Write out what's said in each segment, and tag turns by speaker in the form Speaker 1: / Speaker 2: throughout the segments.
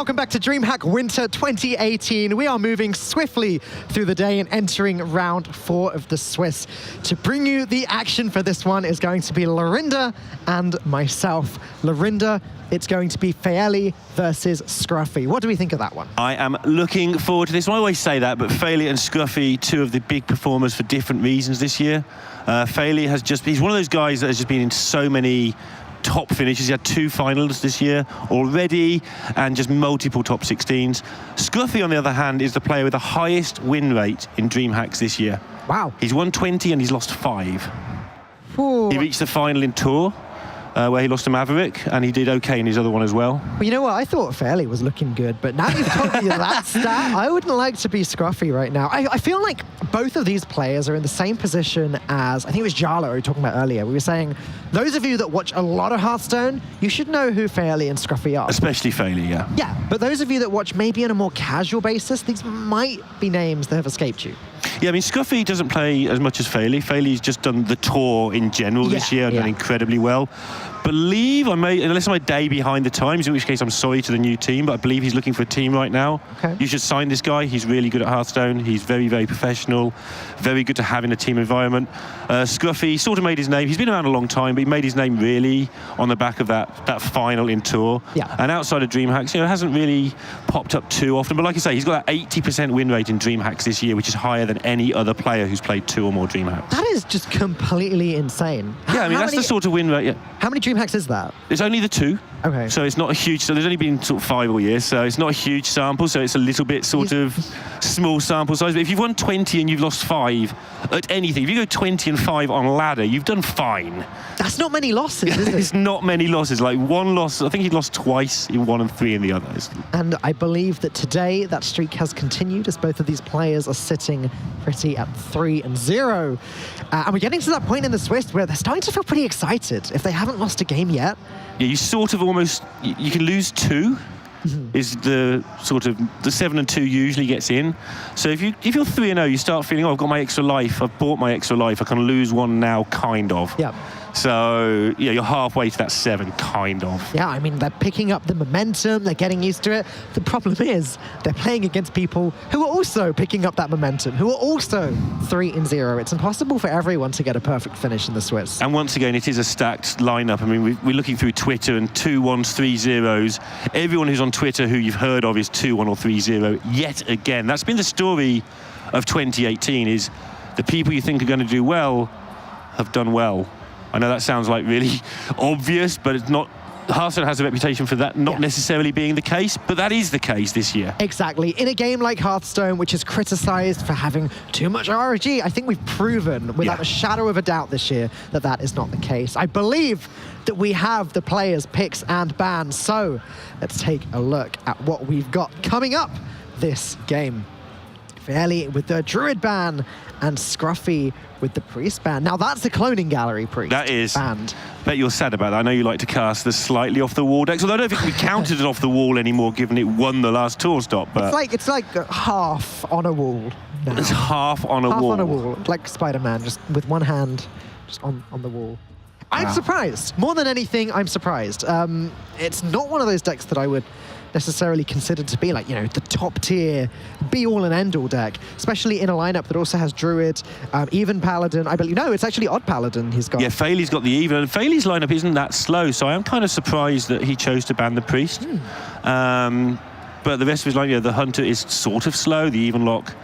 Speaker 1: welcome back to DreamHack Winter 2018. We are moving swiftly through the day and entering round 4 of the Swiss. To bring you the action for this one is going to be Lorinda and myself. Lorinda, it's going to be Faeli versus Scruffy. What do we think of that one?
Speaker 2: I am looking forward to this one. I always say that, but Faeli and Scruffy, two of the big performers for different reasons this year. Faeli he's one of those guys that has just been in so many top finishes. He had 2 finals this year already and just multiple top 16s. Scruffy, on the other hand, is the player with the highest win rate in DreamHacks this year.
Speaker 1: Wow.
Speaker 2: He's won 20 and he's lost 5.
Speaker 1: Ooh.
Speaker 2: He reached the final in Tour, where he lost to Maverick, and he did okay in his other one as well.
Speaker 1: Well, you know what? I thought Faeli was looking good, but now you've told me that stat, I wouldn't like to be Scruffy right now. I feel like both of these players are in the same position as, I think it was Jala we were talking about earlier. We were saying, those of you that watch a lot of Hearthstone, you should know who Faeli and Scruffy are.
Speaker 2: Especially Faeli, yeah.
Speaker 1: Yeah, but those of you that watch maybe on a more casual basis, these might be names that have escaped you.
Speaker 2: Yeah, I mean, Scruffy doesn't play as much as Faeli. Faeli's just done the Tour in general this year and done incredibly well. Believe unless I'm a day behind the times, in which case I'm sorry to the new team, but I believe he's looking for a team right now.
Speaker 1: Okay.
Speaker 2: You should sign this guy. He's really good at Hearthstone. He's very, very professional, very good to have in a team environment. Scruffy sort of made his name. He's been around a long time, but he made his name really on the back of that final in Tour.
Speaker 1: Yeah.
Speaker 2: And outside of DreamHacks, it hasn't really popped up too often. But like I say, he's got that 80% win rate in DreamHacks this year, which is higher than any other player who's played 2 or more DreamHacks.
Speaker 1: That is just completely insane.
Speaker 2: Yeah, I mean, that's the sort of win rate. Yeah.
Speaker 1: How many DreamHacks is that?
Speaker 2: It's only the 2.
Speaker 1: Okay.
Speaker 2: So it's not a huge, so there's only been sort of 5 all year, so it's not a huge sample, so it's a little bit sort of small sample size. But if you've won 20 and you've lost 5 at anything, if you go 20 and 5 on ladder, you've done fine.
Speaker 1: That's not many losses, is it?
Speaker 2: It's not many losses, like 1 loss, I think he lost twice in 1 and 3 in the others.
Speaker 1: And I believe that today that streak has continued as both of these players are sitting pretty at 3-0. And we're getting to that point in the Swiss where they're starting to feel pretty excited if they haven't lost a game yet.
Speaker 2: Yeah, you sort of almost, you can lose 2. Is the sort of the 7 and 2 usually gets in. So if you're 3-0, you start feeling, oh, I've got my extra life, I've bought my extra life, I can lose 1 now, kind of.
Speaker 1: Yeah.
Speaker 2: So yeah, you're halfway to that 7, kind of.
Speaker 1: Yeah, I mean, they're picking up the momentum, they're getting used to it. The problem is they're playing against people who are also picking up that momentum, who are also 3-0. It's impossible for everyone to get a perfect finish in the Swiss.
Speaker 2: And once again, it is a stacked lineup. I mean, we're looking through Twitter and 2 1s, 3 0s. Everyone who's on Twitter who you've heard of is 2-1 or 3-0 yet again. That's been the story of 2018, is the people you think are going to do well have done well. I know that sounds like really obvious, but it's not. Hearthstone has a reputation for that not necessarily being the case, but that is the case this year.
Speaker 1: Exactly. In a game like Hearthstone, which is criticized for having too much RNG, I think we've proven without a shadow of a doubt this year that that is not the case. I believe that we have the players' picks and bans, so let's take a look at what we've got coming up this game. Faeli with the Druid ban and Scruffy with the Priest ban. Now that's the cloning gallery Priest.
Speaker 2: That is.
Speaker 1: Banned.
Speaker 2: Bet you're sad about that. I know you like to cast the slightly off the wall decks, although I don't think we counted it off the wall anymore, given it won the last tour stop. But
Speaker 1: it's like half on a wall now.
Speaker 2: It's half on a wall.
Speaker 1: Half on a wall, like Spider-Man, just with one hand just on the wall. I'm surprised. More than anything, I'm surprised. It's not one of those decks that I would necessarily considered to be like, you know, the top tier, be all and end all deck, especially in a lineup that also has Druid, even Paladin. I believe, no, it's actually Odd Paladin he's got.
Speaker 2: Yeah, Faeli's got the even, and Faeli's lineup isn't that slow, so I am kind of surprised that he chose to ban the Priest. But the rest of his lineup, the Hunter is sort of slow, the even lock,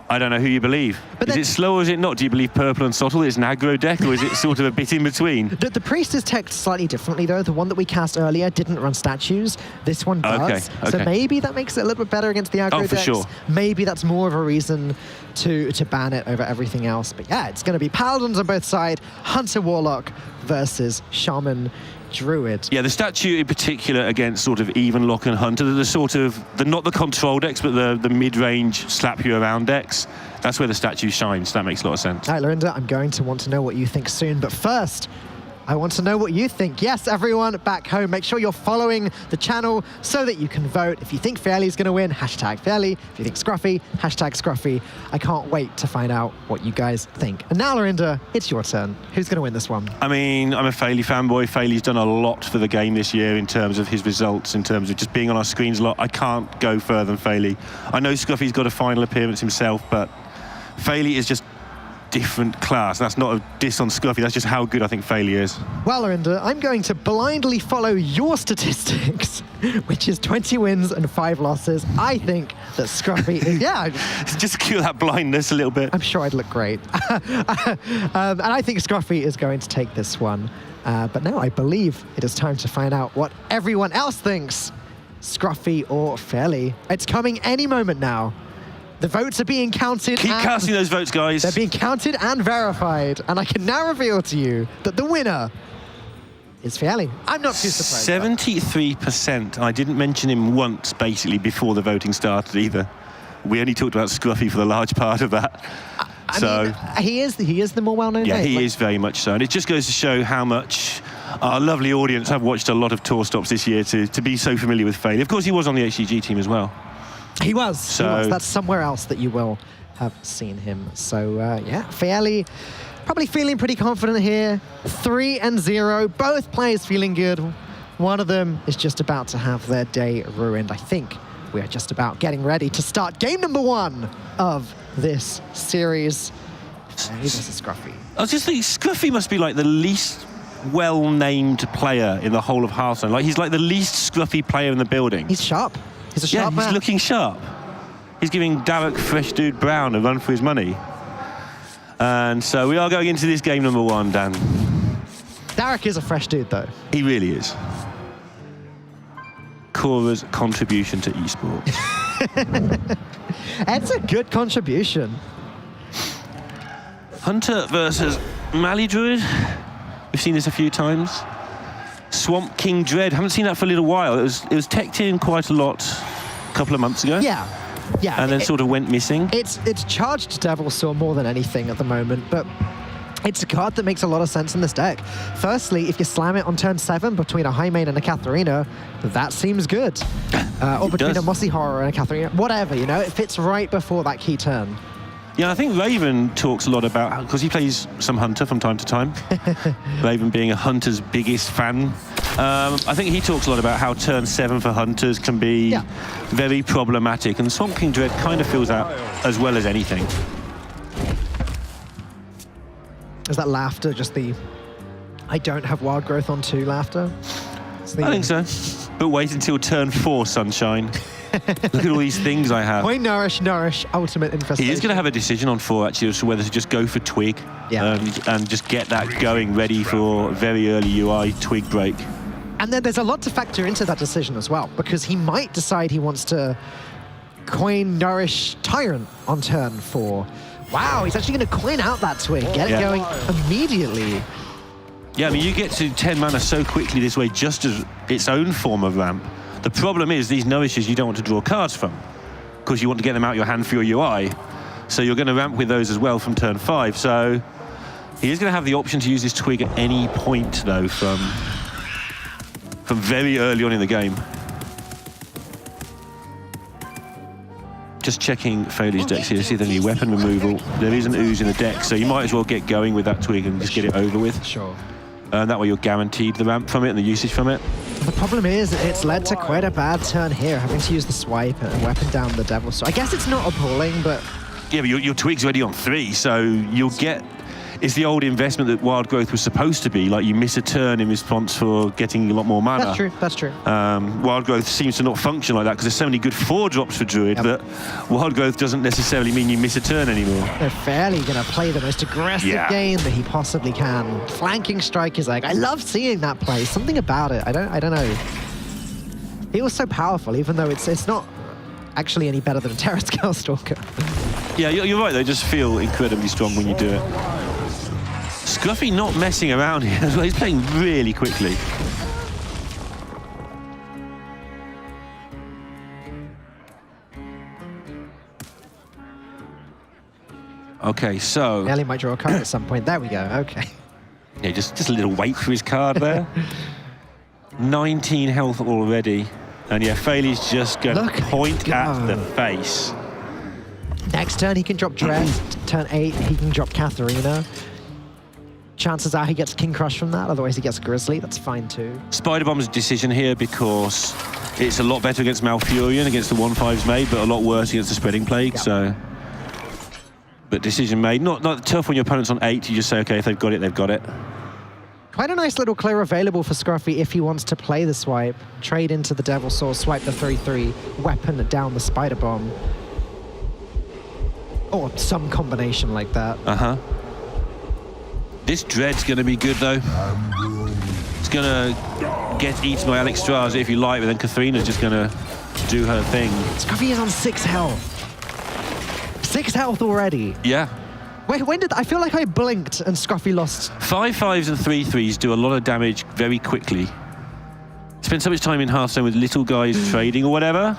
Speaker 2: I don't know who you believe. But is it slow or is it not? Do you believe Purple and Sottle is an aggro deck, or is it sort of a bit in between?
Speaker 1: The Priest is teched slightly differently, though. The one that we cast earlier didn't run statues. This one does.
Speaker 2: Okay.
Speaker 1: So maybe that makes it a little bit better against the aggro decks.
Speaker 2: For sure.
Speaker 1: Maybe that's more of a reason to ban it over everything else. But yeah, it's going to be Paladins on both sides, Hunter Warlock versus Shaman Druid.
Speaker 2: Yeah, the statue in particular against sort of even lock and Hunter, they're not the control decks, but the mid-range slap you around decks. That's where the statue shines. That makes a lot of sense.
Speaker 1: All right, Lorinda, I'm going to want to know what you think soon. But first, I want to know what you think. Yes, everyone back home, make sure you're following the channel so that you can vote. If you think Faeli's going to win, hashtag Faeli. If you think Scruffy, hashtag Scruffy. I can't wait to find out what you guys think. And now, Lorinda, it's your turn. Who's going to win this one?
Speaker 2: I mean, I'm a Faeli fanboy. Faeli's done a lot for the game this year in terms of his results, in terms of just being on our screens a lot. I can't go further than Faeli. I know Scruffy's got a final appearance himself, but Faeli is just different class. That's not a diss on Scruffy, that's just how good I think Faeli is.
Speaker 1: Well, Lorinda, I'm going to blindly follow your statistics, which is 20 wins and 5 losses. I think that Scruffy is, yeah.
Speaker 2: Just cue that blindness a little bit.
Speaker 1: I'm sure I'd look great. And I think Scruffy is going to take this one. But now I believe it is time to find out what everyone else thinks. Scruffy or Faeli. It's coming any moment now. The votes are being counted.
Speaker 2: Keep casting those votes, guys.
Speaker 1: They're being counted and verified. And I can now reveal to you that the winner is Faeli. I'm not too surprised.
Speaker 2: 73%. I didn't mention him once, basically, before the voting started either. We only talked about Scruffy for the large part of that.
Speaker 1: I mean, he is the more well-known name.
Speaker 2: Yeah, he is very much so. And it just goes to show how much our lovely audience have watched a lot of tour stops this year to be so familiar with Faeli. Of course, he was on the HCT team as well.
Speaker 1: He was. That's somewhere else that you will have seen him. So, yeah, Faeli probably feeling pretty confident here. 3-0, both players feeling good. One of them is just about to have their day ruined. I think we are just about getting ready to start game number 1 of this series. Faeli versus Scruffy.
Speaker 2: I was just thinking, Scruffy must be like the least well-named player in the whole of Hearthstone. Like, he's like the least Scruffy player in the building.
Speaker 1: He's sharp. He's a sharp man.
Speaker 2: He's looking sharp. He's giving Derek Fresh Dude Brown a run for his money. And so we are going into this game number 1, Dan.
Speaker 1: Derek is a fresh dude, though.
Speaker 2: He really is. Cora's contribution to esports.
Speaker 1: It's a good contribution.
Speaker 2: Hunter versus Mali Druid. We've seen this a few times. Swamp King Dread. Haven't seen that for a little while. It was teched in quite a lot a couple of months ago.
Speaker 1: Yeah.
Speaker 2: And then sort of went missing.
Speaker 1: It's charged Devil Saw more than anything at the moment, but it's a card that makes a lot of sense in this deck. Firstly, if you slam it on turn 7 between a High Main and a Katharina, that seems good. Or between a Mossy Horror and a Katharina. Whatever, you know, it fits right before that key turn.
Speaker 2: Yeah, I think Raven talks a lot about, because he plays some Hunter from time to time, Raven being a Hunter's biggest fan. I think he talks a lot about how turn 7 for Hunters can be very problematic, and Swamp King Dread kind of feels that as well as anything.
Speaker 1: Is that laughter just the, I don't have wild growth on 2 laughter?
Speaker 2: I think so. But wait until turn 4, Sunshine. Look at all these things I have.
Speaker 1: Point nourish, ultimate infestation.
Speaker 2: He is going to have a decision on 4 actually as to whether to just go for Twig and just get that going ready for very early UI Twig break.
Speaker 1: And then there's a lot to factor into that decision as well, because he might decide he wants to coin Nourish Tyrant on turn 4. Wow, he's actually going to coin out that Twig, get it going immediately.
Speaker 2: Yeah, I mean, you get to 10 mana so quickly this way just as its own form of ramp. The problem is these nourishes you don't want to draw cards from because you want to get them out your hand for your UI. So you're going to ramp with those as well from turn 5. So he is going to have the option to use this Twig at any point, though, from very early on in the game. Just checking Faeli's decks here to see if there's any weapon removal. There is an ooze in the deck, so you might as well get going with that Twig and just get it over with.
Speaker 1: Sure.
Speaker 2: And that way you're guaranteed the ramp from it and the usage from it.
Speaker 1: The problem is it's led to quite a bad turn here, having to use the swipe and weapon down the Devil. So I guess it's not appalling, but...
Speaker 2: Yeah, but your Twig's already on 3, so you'll get... It's the old investment that Wild Growth was supposed to be, like you miss a turn in response for getting a lot more mana.
Speaker 1: That's true, that's true.
Speaker 2: Wild Growth seems to not function like that because there's so many good 4-drops for Druid that Wild Growth doesn't necessarily mean you miss a turn anymore.
Speaker 1: They're fairly going to play the most aggressive game that he possibly can. Flanking Strike is like, I love seeing that play. Something about it, I don't know. He was so powerful, even though it's not actually any better than a Terra Scale Stalker.
Speaker 2: Yeah, you're right, they just feel incredibly strong when you do it. Scruffy not messing around here as well. He's playing really quickly. Okay, so...
Speaker 1: Faeli might draw a card at some point. There we go, okay.
Speaker 2: Yeah, just a little wait for his card there. 19 health already. And yeah, Faeli's just going to point at the face.
Speaker 1: Next turn, he can drop Dread. Turn 8, he can drop Katharina. Chances are he gets King Crush from that, otherwise he gets Grizzly. That's fine too.
Speaker 2: Spider Bomb's decision here because it's a lot better against Malfurion, against the 1/5s made, but a lot worse against the Spreading Plague, so... But decision made. Not tough when your opponent's on 8, you just say, okay, if they've got it, they've got it.
Speaker 1: Quite a nice little clear available for Scruffy if he wants to play the swipe. Trade into the Devil Soul, swipe the 3/3, weapon down the Spider Bomb. Or some combination like that.
Speaker 2: Uh-huh. This Dread's going to be good, though. It's going to get eaten by Alexstrasza if you like, but then Katharina's just going to do her thing.
Speaker 1: Scruffy is on 6 health. 6 health already.
Speaker 2: Yeah.
Speaker 1: Wait, when did... I feel like I blinked and Scruffy lost.
Speaker 2: 5/5s and 3/3s do a lot of damage very quickly. Spend so much time in Hearthstone with little guys trading or whatever.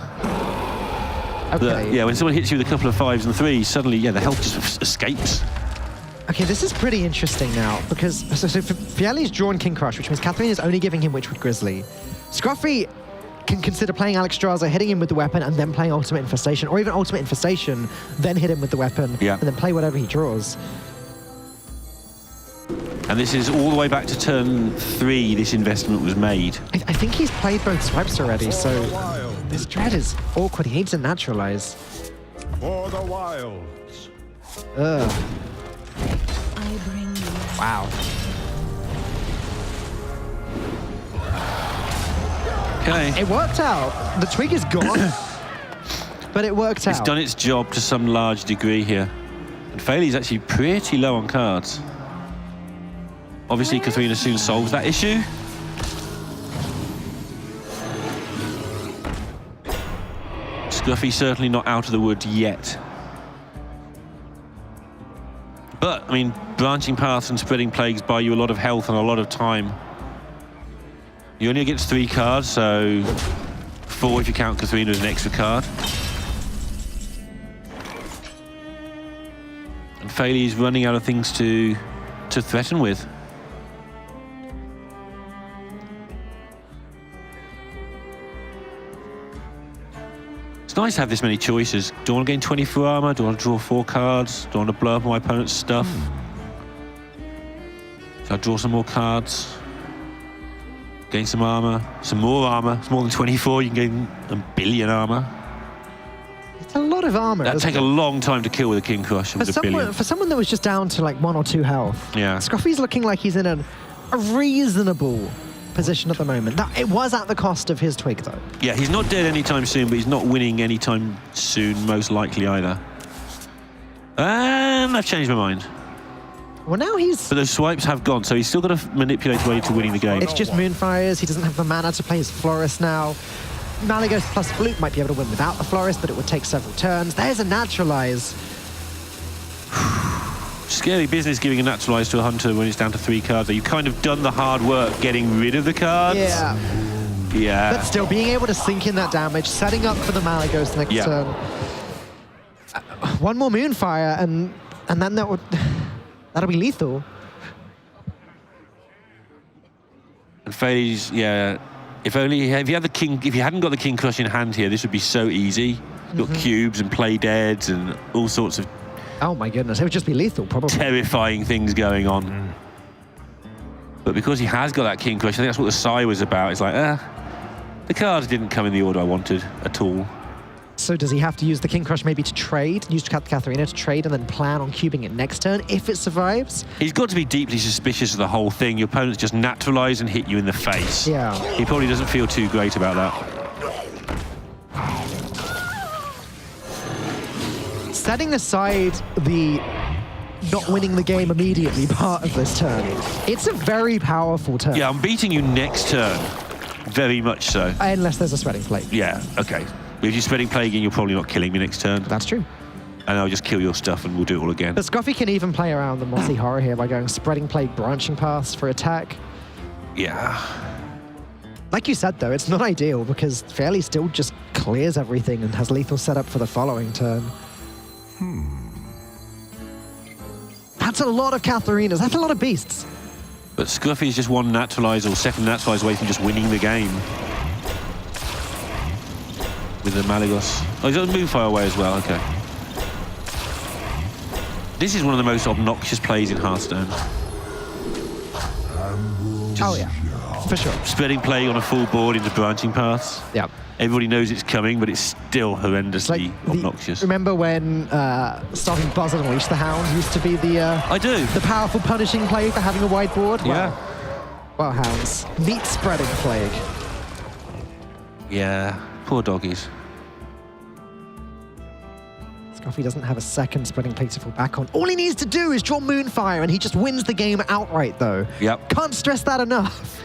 Speaker 1: Okay.
Speaker 2: Yeah, when someone hits you with a couple of 5s and 3s, suddenly, yeah, the health just escapes.
Speaker 1: Okay, this is pretty interesting now, because so Faeli's drawn King Crush, which means Katharina is only giving him Witchwood Grizzly. Scruffy can consider playing Alexstrasza, hitting him with the weapon, and then playing Ultimate Infestation, or even Ultimate Infestation, then hit him with the weapon, and then play whatever he draws.
Speaker 2: And this is all the way back to turn 3 this investment was made.
Speaker 1: I think he's played both swipes already, so this Dread is awkward. He needs to naturalize.
Speaker 3: For the wilds.
Speaker 1: Ugh. Wow.
Speaker 2: Okay.
Speaker 1: It worked out. The twig is gone, but it worked out.
Speaker 2: It's done its job to some large degree here. And Faeli's actually pretty low on cards. Obviously, Katharina soon solves that issue. Scruffy certainly not out of the wood yet. But, I mean, branching paths and spreading plagues buy you a lot of health and a lot of time. You only get 3 cards, so 4 if you count Katharina as an extra card. And Faeli's running out of things to threaten with. It's nice to have this many choices. Do I want to gain 24 armor? Do I want to draw 4 cards? Do I want to blow up my opponent's stuff? So I draw some more cards. Gain some armor. Some more armor. It's more than 24. You can gain a billion armor.
Speaker 1: It's a lot of armor.
Speaker 2: That'd take a long time to kill with a King Crush with a billion.
Speaker 1: For someone that was just down to like 1 or 2 health,
Speaker 2: yeah.
Speaker 1: Scruffy's looking like he's in a reasonable position at the moment. It was at the cost of his twig, though.
Speaker 2: Yeah, he's not dead anytime soon, but he's not winning anytime soon, most likely either. And I've changed my mind.
Speaker 1: Well, now he's...
Speaker 2: But those swipes have gone, so he's still got to manipulate his way to winning the game.
Speaker 1: It's just Moonfires. He doesn't have the mana to play his Florist now. Malygos plus Flute might be able to win without the Florist, but it would take several turns. There's a Naturalize.
Speaker 2: Scary business giving a Naturalize to a Hunter when it's down to 3 cards. You've kind of done the hard work getting rid of the cards.
Speaker 1: Yeah.
Speaker 2: Yeah.
Speaker 1: But still, being able to sink in that damage, setting up for the Malygos next turn. One more Moonfire, and then that'll be lethal.
Speaker 2: And Faeli's, yeah. If you hadn't got the King Crush in hand here, this would be so easy. You've got cubes and play deads and all sorts of...
Speaker 1: Oh my goodness, it would just be lethal, probably.
Speaker 2: Terrifying things going on. But because he has got that King Crush, I think that's what the Sigh was about. It's like, the cards didn't come in the order I wanted at all.
Speaker 1: So does he have to use the King Crush maybe to trade, use Katharina to trade, and then plan on cubing it next turn if it survives?
Speaker 2: He's got to be deeply suspicious of the whole thing. Your opponent's just naturalize and hit you in the face.
Speaker 1: Yeah.
Speaker 2: He probably doesn't feel too great about that.
Speaker 1: Setting aside the not winning the game immediately part of this turn, it's a very powerful turn.
Speaker 2: Yeah, I'm beating you next turn. Very much so.
Speaker 1: Unless there's a Spreading Plague.
Speaker 2: Yeah, okay. If you're Spreading Plague, you're probably not killing me next turn.
Speaker 1: That's true.
Speaker 2: And I'll just kill your stuff and we'll do it all again.
Speaker 1: But Scruffy can even play around the Mossy Horror here by going Spreading Plague, Branching Paths for attack.
Speaker 2: Yeah.
Speaker 1: Like you said, though, it's not ideal because Faeli still just clears everything and has lethal set up for the following turn. That's a lot of Katharinas. That's a lot of beasts.
Speaker 2: But Scruffy is just one naturalize or second naturalize away from just winning the game. With the Malagos. Oh, he's got the Moonfire away as well, okay. This is one of the most obnoxious plays in Hearthstone.
Speaker 1: Oh yeah, for sure.
Speaker 2: Spreading play on a full board into branching paths.
Speaker 1: Yeah.
Speaker 2: Everybody knows it's coming, but it's still horrendously obnoxious.
Speaker 1: Remember when starting Buzz and Unleash the Hound used to be the
Speaker 2: I do.
Speaker 1: the powerful punishing play for having a wide board?
Speaker 2: Yeah.
Speaker 1: Well, Hounds. Meat spreading plague.
Speaker 2: Yeah, poor doggies.
Speaker 1: Scruffy doesn't have a second spreading plague to fall back on. All he needs to do is draw Moonfire, and he just wins the game outright, though.
Speaker 2: Yep.
Speaker 1: Can't stress that enough.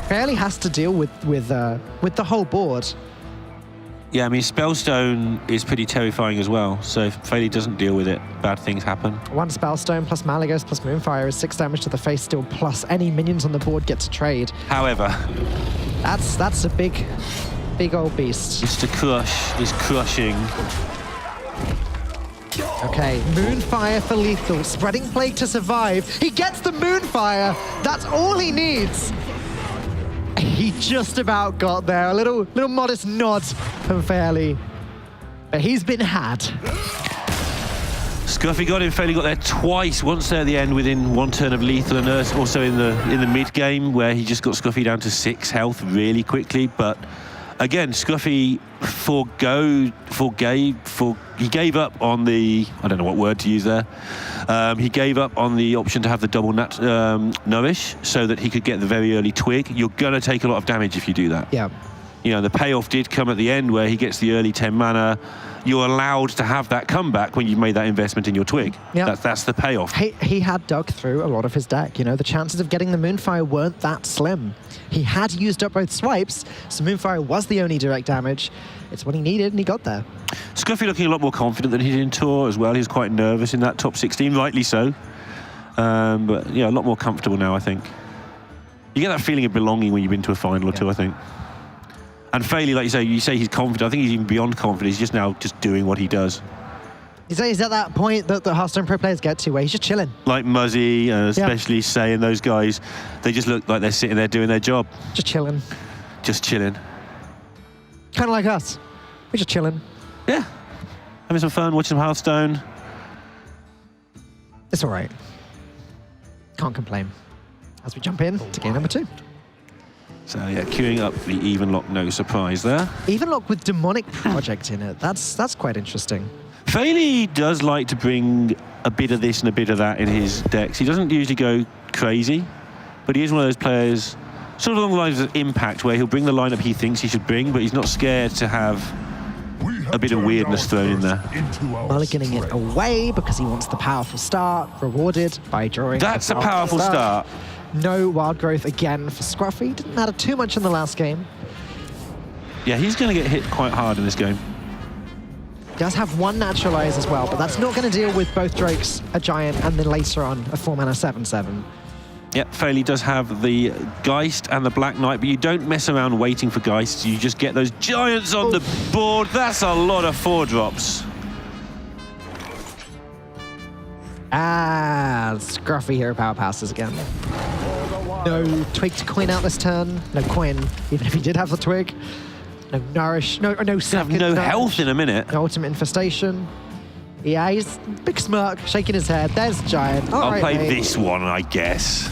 Speaker 1: Faeli has to deal with the whole board.
Speaker 2: Yeah, I mean, Spellstone is pretty terrifying as well. So if Faeli doesn't deal with it, bad things happen. 1
Speaker 1: Spellstone plus Malagos plus Moonfire is 6 damage to the face still, plus any minions on the board get to trade.
Speaker 2: However,
Speaker 1: that's a big old beast.
Speaker 2: Mr. Crush is crushing.
Speaker 1: Okay, Moonfire for lethal, spreading plague to survive. He gets the Moonfire. That's all he needs. He just about got there. A little modest nod from Faeli. But he's been had.
Speaker 2: Scruffy got him. Faeli got there twice. Once there at the end within 1 turn of lethal, and also in the mid game where he just got Scruffy down to 6 health really quickly. But again, Scruffy he gave up on the, I don't know what word to use there. He gave up on the option to have the double nourish so that he could get the very early twig. You're going to take a lot of damage if you do that.
Speaker 1: Yeah.
Speaker 2: You know, the payoff did come at the end where he gets the early 10 mana. You're allowed to have that comeback when you've made that investment in your twig.
Speaker 1: Yeah.
Speaker 2: That's the payoff.
Speaker 1: He had dug through a lot of his deck. You know, the chances of getting the Moonfire weren't that slim. He had used up both swipes, so Moonfire was the only direct damage. It's what he needed, and he got there.
Speaker 2: Scruffy looking a lot more confident than he did in Tour as well. He was quite nervous in that top 16, rightly so. But yeah, a lot more comfortable now, I think. You get that feeling of belonging when you've been to a final or two, I think. And Faeli, like you say he's confident. I think he's even beyond confident. He's just now just doing what he does.
Speaker 1: He's at that point that the Hearthstone pro players get to, where he's just chilling.
Speaker 2: Like Muzzy, especially Say and those guys, they just look like they're sitting there doing their job.
Speaker 1: Just chilling.
Speaker 2: Just chilling.
Speaker 1: Kind of like us. We're just chilling.
Speaker 2: Yeah. Having some fun, watching some Hearthstone.
Speaker 1: It's all right. Can't complain. As we jump in to game number 2.
Speaker 2: So yeah, queuing up the even lock, no surprise there.
Speaker 1: Even lock with Demonic Project in it. That's quite interesting.
Speaker 2: Faeli does like to bring a bit of this and a bit of that in his decks. He doesn't usually go crazy, but he is one of those players, sort of along the lines of Impact, where he'll bring the lineup he thinks he should bring, but he's not scared to have a bit of weirdness thrown in there.
Speaker 1: Mulliganing it away because he wants the powerful start, rewarded by drawing.
Speaker 2: That's a powerful start.
Speaker 1: No wild growth again for Scruffy. Didn't matter too much in the last game.
Speaker 2: Yeah, he's going to get hit quite hard in this game.
Speaker 1: Does have 1 naturalize as well, but that's not going to deal with both Drakes, a Giant, and then later on a 4-mana 7/7.
Speaker 2: Yep, Faeli does have the Geist and the Black Knight, but you don't mess around waiting for Geists. You just get those Giants on the board. That's a lot of 4-drops.
Speaker 1: Scruffy hero power passes again. No twig to coin out this turn. No coin, even if he did have the twig. No nourish. No second.
Speaker 2: Have no
Speaker 1: nourish.
Speaker 2: health in a minute.
Speaker 1: No ultimate infestation. Yeah, he's big smirk, shaking his head. There's Giant. All
Speaker 2: I'll
Speaker 1: right,
Speaker 2: play
Speaker 1: mate.
Speaker 2: this one, I guess.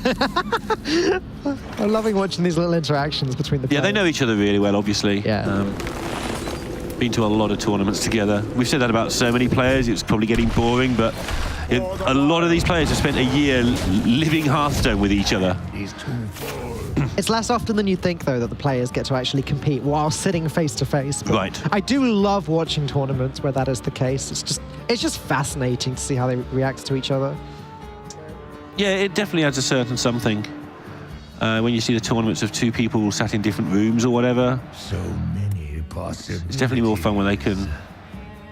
Speaker 1: I'm loving watching these little interactions between the players.
Speaker 2: Yeah, they know each other really well, obviously.
Speaker 1: Yeah.
Speaker 2: Been to a lot of tournaments together. We've said that about so many players. It's probably getting boring, but a lot of these players have spent a year living Hearthstone with each other.
Speaker 1: It's less often than you'd think, though, that the players get to actually compete while sitting face to face.
Speaker 2: Right.
Speaker 1: I do love watching tournaments where that is the case. It's just fascinating to see how they react to each other.
Speaker 2: Yeah, it definitely adds a certain something. When you see the tournaments of 2 people sat in different rooms or whatever.
Speaker 3: So many possibilities.
Speaker 2: It's definitely more fun when they can,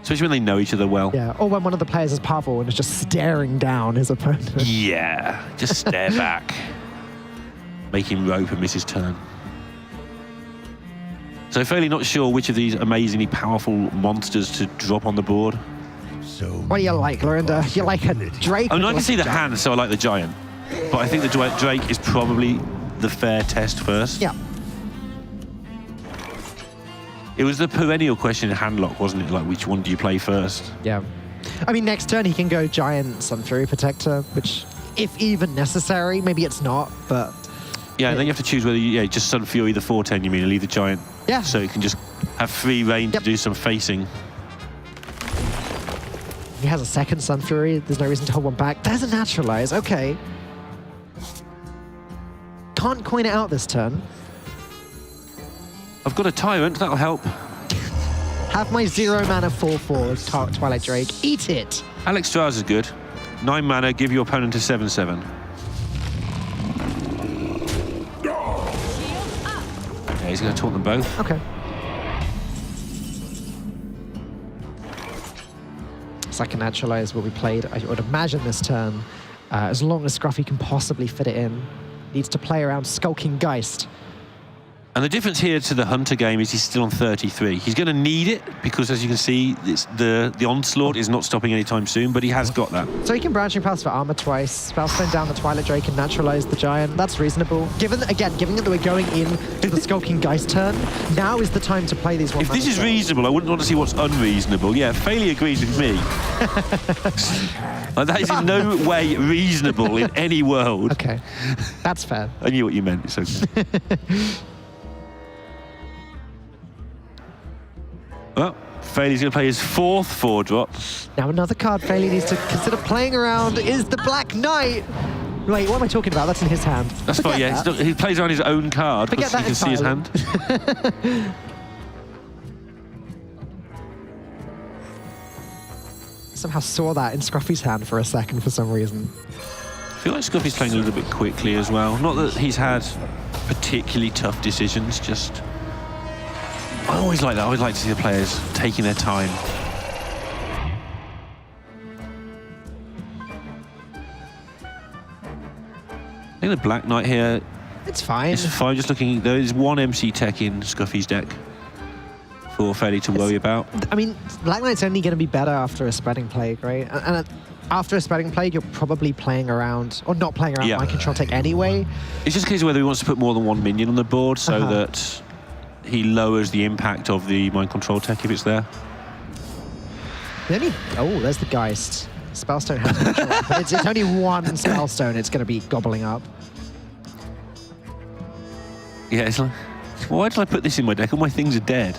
Speaker 2: especially when they know each other well.
Speaker 1: Yeah, or when one of the players is powerful and is just staring down his opponent.
Speaker 2: Yeah, just stare back. Make him rope and miss his turn. So Faeli not sure which of these amazingly powerful monsters to drop on the board.
Speaker 3: So
Speaker 1: What do you like, Lorinda? You like a Drake?
Speaker 2: I mean,
Speaker 1: or
Speaker 2: I
Speaker 1: you
Speaker 2: can
Speaker 1: like
Speaker 2: see
Speaker 1: a
Speaker 2: the
Speaker 1: giant?
Speaker 2: hand, so I like the giant. But I think the Drake is probably the fair test first.
Speaker 1: Yeah.
Speaker 2: It was the perennial question in Handlock, wasn't it? Like, which one do you play first?
Speaker 1: Yeah. I mean, next turn he can go Giant Sun Fury Protector, which, if even necessary, maybe it's not, but...
Speaker 2: Yeah, and then you have to choose whether you just Sun Fury the 4/10, you mean, and leave the giant.
Speaker 1: Yeah.
Speaker 2: So you can just have free reign to do some facing.
Speaker 1: He has a second Sun Fury. There's no reason to hold one back. There's a Naturalize. Okay. Can't coin it out this turn.
Speaker 2: I've got a Tyrant, that'll help.
Speaker 1: Have my 0 mana 4/4 Twilight Drake. Eat it.
Speaker 2: Alex Straz is good. 9 mana, give your opponent a 7/7. Yeah, he's going to taunt them both.
Speaker 1: Okay. Second Naturalize will be played, I would imagine, this turn. As long as Scruffy can possibly fit it in. Needs to play around Skulking Geist.
Speaker 2: And the difference here to the Hunter game is he's still on 33. He's going to need it because, as you can see, it's the Onslaught is not stopping anytime soon, but he has got that.
Speaker 1: So he can Branching Paths for armor twice, Spellstone down the Twilight Drake and Naturalize the Giant. That's reasonable. Given that we're going in to the Skulking Geist turn, now is the time to play these one.
Speaker 2: If this is reasonable, I wouldn't want to see what's unreasonable. Yeah, Faeli agrees with me. Like, that is in no way reasonable in any world.
Speaker 1: Okay, that's fair.
Speaker 2: I knew what you meant. It's okay. Well, Faeli's going to play his 4th 4-drop.
Speaker 1: Now another card Faeli needs to consider playing around is the Black Knight. Wait, what am I talking about? That's in his hand.
Speaker 2: That's
Speaker 1: Forget
Speaker 2: fine, yeah.
Speaker 1: that.
Speaker 2: He plays around his own card
Speaker 1: Forget
Speaker 2: because
Speaker 1: that
Speaker 2: you can see his
Speaker 1: entirely.
Speaker 2: hand.
Speaker 1: Somehow saw that in Scruffy's hand for a second for some reason.
Speaker 2: I feel like Scruffy's playing a little bit quickly as well. Not that he's had particularly tough decisions, just... I always like that. I always like to see the players taking their time. I think the Black Knight here
Speaker 1: It's fine.
Speaker 2: is fine. Just looking, there is one MC tech in Scruffy's deck for Faeli to worry about.
Speaker 1: I mean, Black Knight's only going to be better after a Spreading Plague, right? And after a Spreading Plague, you're probably playing around, or not playing around Mind Control Tech anyway.
Speaker 2: It's just a case of whether he wants to put more than one minion on the board so that he lowers the impact of the Mind Control tech if it's there.
Speaker 1: Oh, there's the Geist. Spellstone has control, but it's only one Spellstone it's going to be gobbling up.
Speaker 2: Yeah, it's like, why did I put this in my deck? All my things are dead.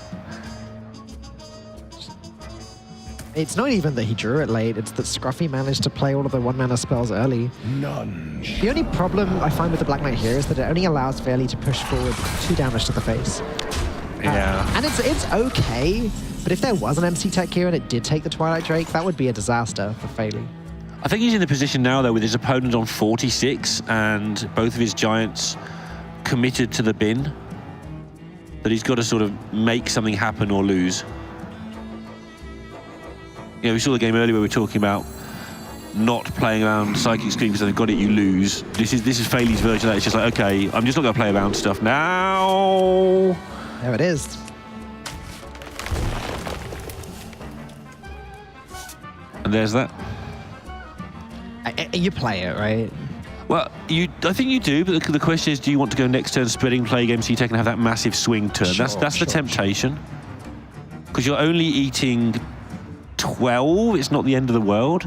Speaker 1: It's not even that he drew it late, it's that Scruffy managed to play all of the 1-mana spells early.
Speaker 3: none.
Speaker 1: The only problem I find with the Black Knight here is that it only allows Faeli to push forward 2 damage to the face.
Speaker 2: Yeah.
Speaker 1: And it's okay, but if there was an MC Tech here and it did take the Twilight Drake, that would be a disaster for Faeli.
Speaker 2: I think he's in the position now, though, with his opponent on 46 and both of his giants committed to the bin, that he's got to sort of make something happen or lose. You know, we saw the game earlier where we were talking about not playing around Psychic Scream because they've got it, you lose. This is Faeli's version of that. It's just like, okay, I'm just not going to play around stuff now.
Speaker 1: There it is.
Speaker 2: And there's that.
Speaker 1: You play it, right?
Speaker 2: Well, I think you do, but the question is, do you want to go next turn Spreading Plague, MC Tech, and have that massive swing turn?
Speaker 1: Sure,
Speaker 2: That's the temptation. Because you're only eating 12, it's not the end of the world.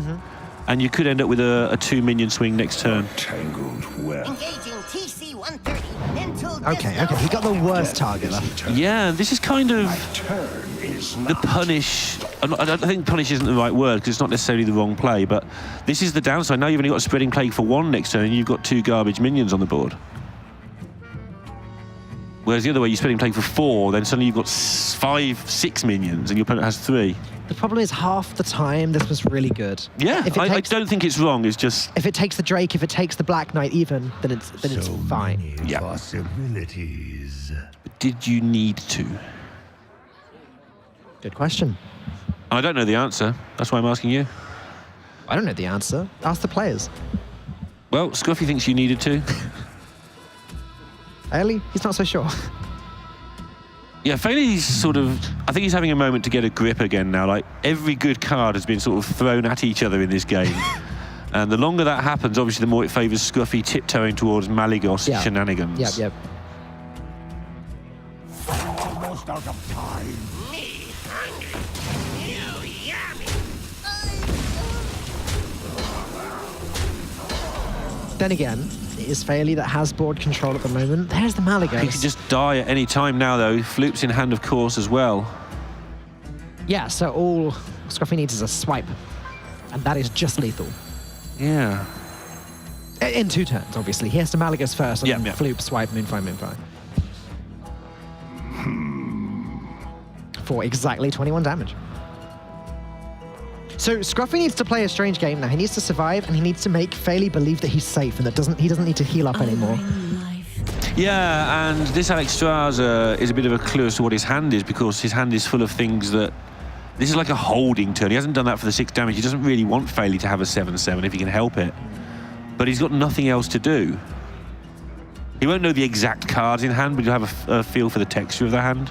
Speaker 2: And you could end up with a 2-minion swing next turn.
Speaker 3: Tangled web.
Speaker 4: Engaging TC-130 until
Speaker 1: Okay, he got the worst target left.
Speaker 2: Yeah, this is kind of
Speaker 3: Turn is
Speaker 2: the punish. I don't think punish isn't the right word because it's not necessarily the wrong play, but this is the downside. Now you've only got Spreading Plague for 1 next turn and you've got 2 garbage minions on the board. Whereas the other way, you're Spreading Plague for 4, then suddenly you've got 5, 6 minions and your opponent has 3.
Speaker 1: The problem is half the time this was really good.
Speaker 2: Yeah,
Speaker 1: If it
Speaker 2: I
Speaker 1: takes-
Speaker 2: don't think it's wrong. It's just
Speaker 1: If it takes the Drake, if it takes the Black Knight even, then it's
Speaker 3: so
Speaker 1: fine.
Speaker 3: many
Speaker 2: Yeah.
Speaker 3: possibilities.
Speaker 2: did you need to?
Speaker 1: Good question.
Speaker 2: I don't know the answer. That's why I'm asking you.
Speaker 1: I don't know the answer. Ask the players.
Speaker 2: Well, Scruffy thinks you needed to.
Speaker 1: Faeli, he's not so sure.
Speaker 2: Yeah, Faeli's sort of, I think he's having a moment to get a grip again now. Like, every good card has been sort of thrown at each other in this game. And the longer that happens, obviously, the more it favours Scruffy tiptoeing towards Malygos shenanigans.
Speaker 1: Yep.
Speaker 3: Almost out of time.
Speaker 4: Me hungry. You yummy.
Speaker 1: Then again, it is Faeli that has board control at the moment. There's the Malygos.
Speaker 2: He could just die at any time now, though. Floop's in hand, of course, as well.
Speaker 1: Yeah, so all Scruffy needs is a swipe. And that is just lethal.
Speaker 2: Yeah.
Speaker 1: In 2 turns, obviously. He has to Malygos first, and then Floop, swipe, Moonfire. For exactly 21 damage. So Scruffy needs to play a strange game now. He needs to survive, and he needs to make Faeli believe that he's safe and that he doesn't need to heal up anymore.
Speaker 2: Yeah, and this Alexstrasza is a bit of a clue as to what his hand is, because his hand is full of things that... This is like a holding turn. He hasn't done that for the 6 damage. He doesn't really want Faeli to have a 7/7 if he can help it. But he's got nothing else to do. He won't know the exact cards in hand, but he'll have a feel for the texture of the hand.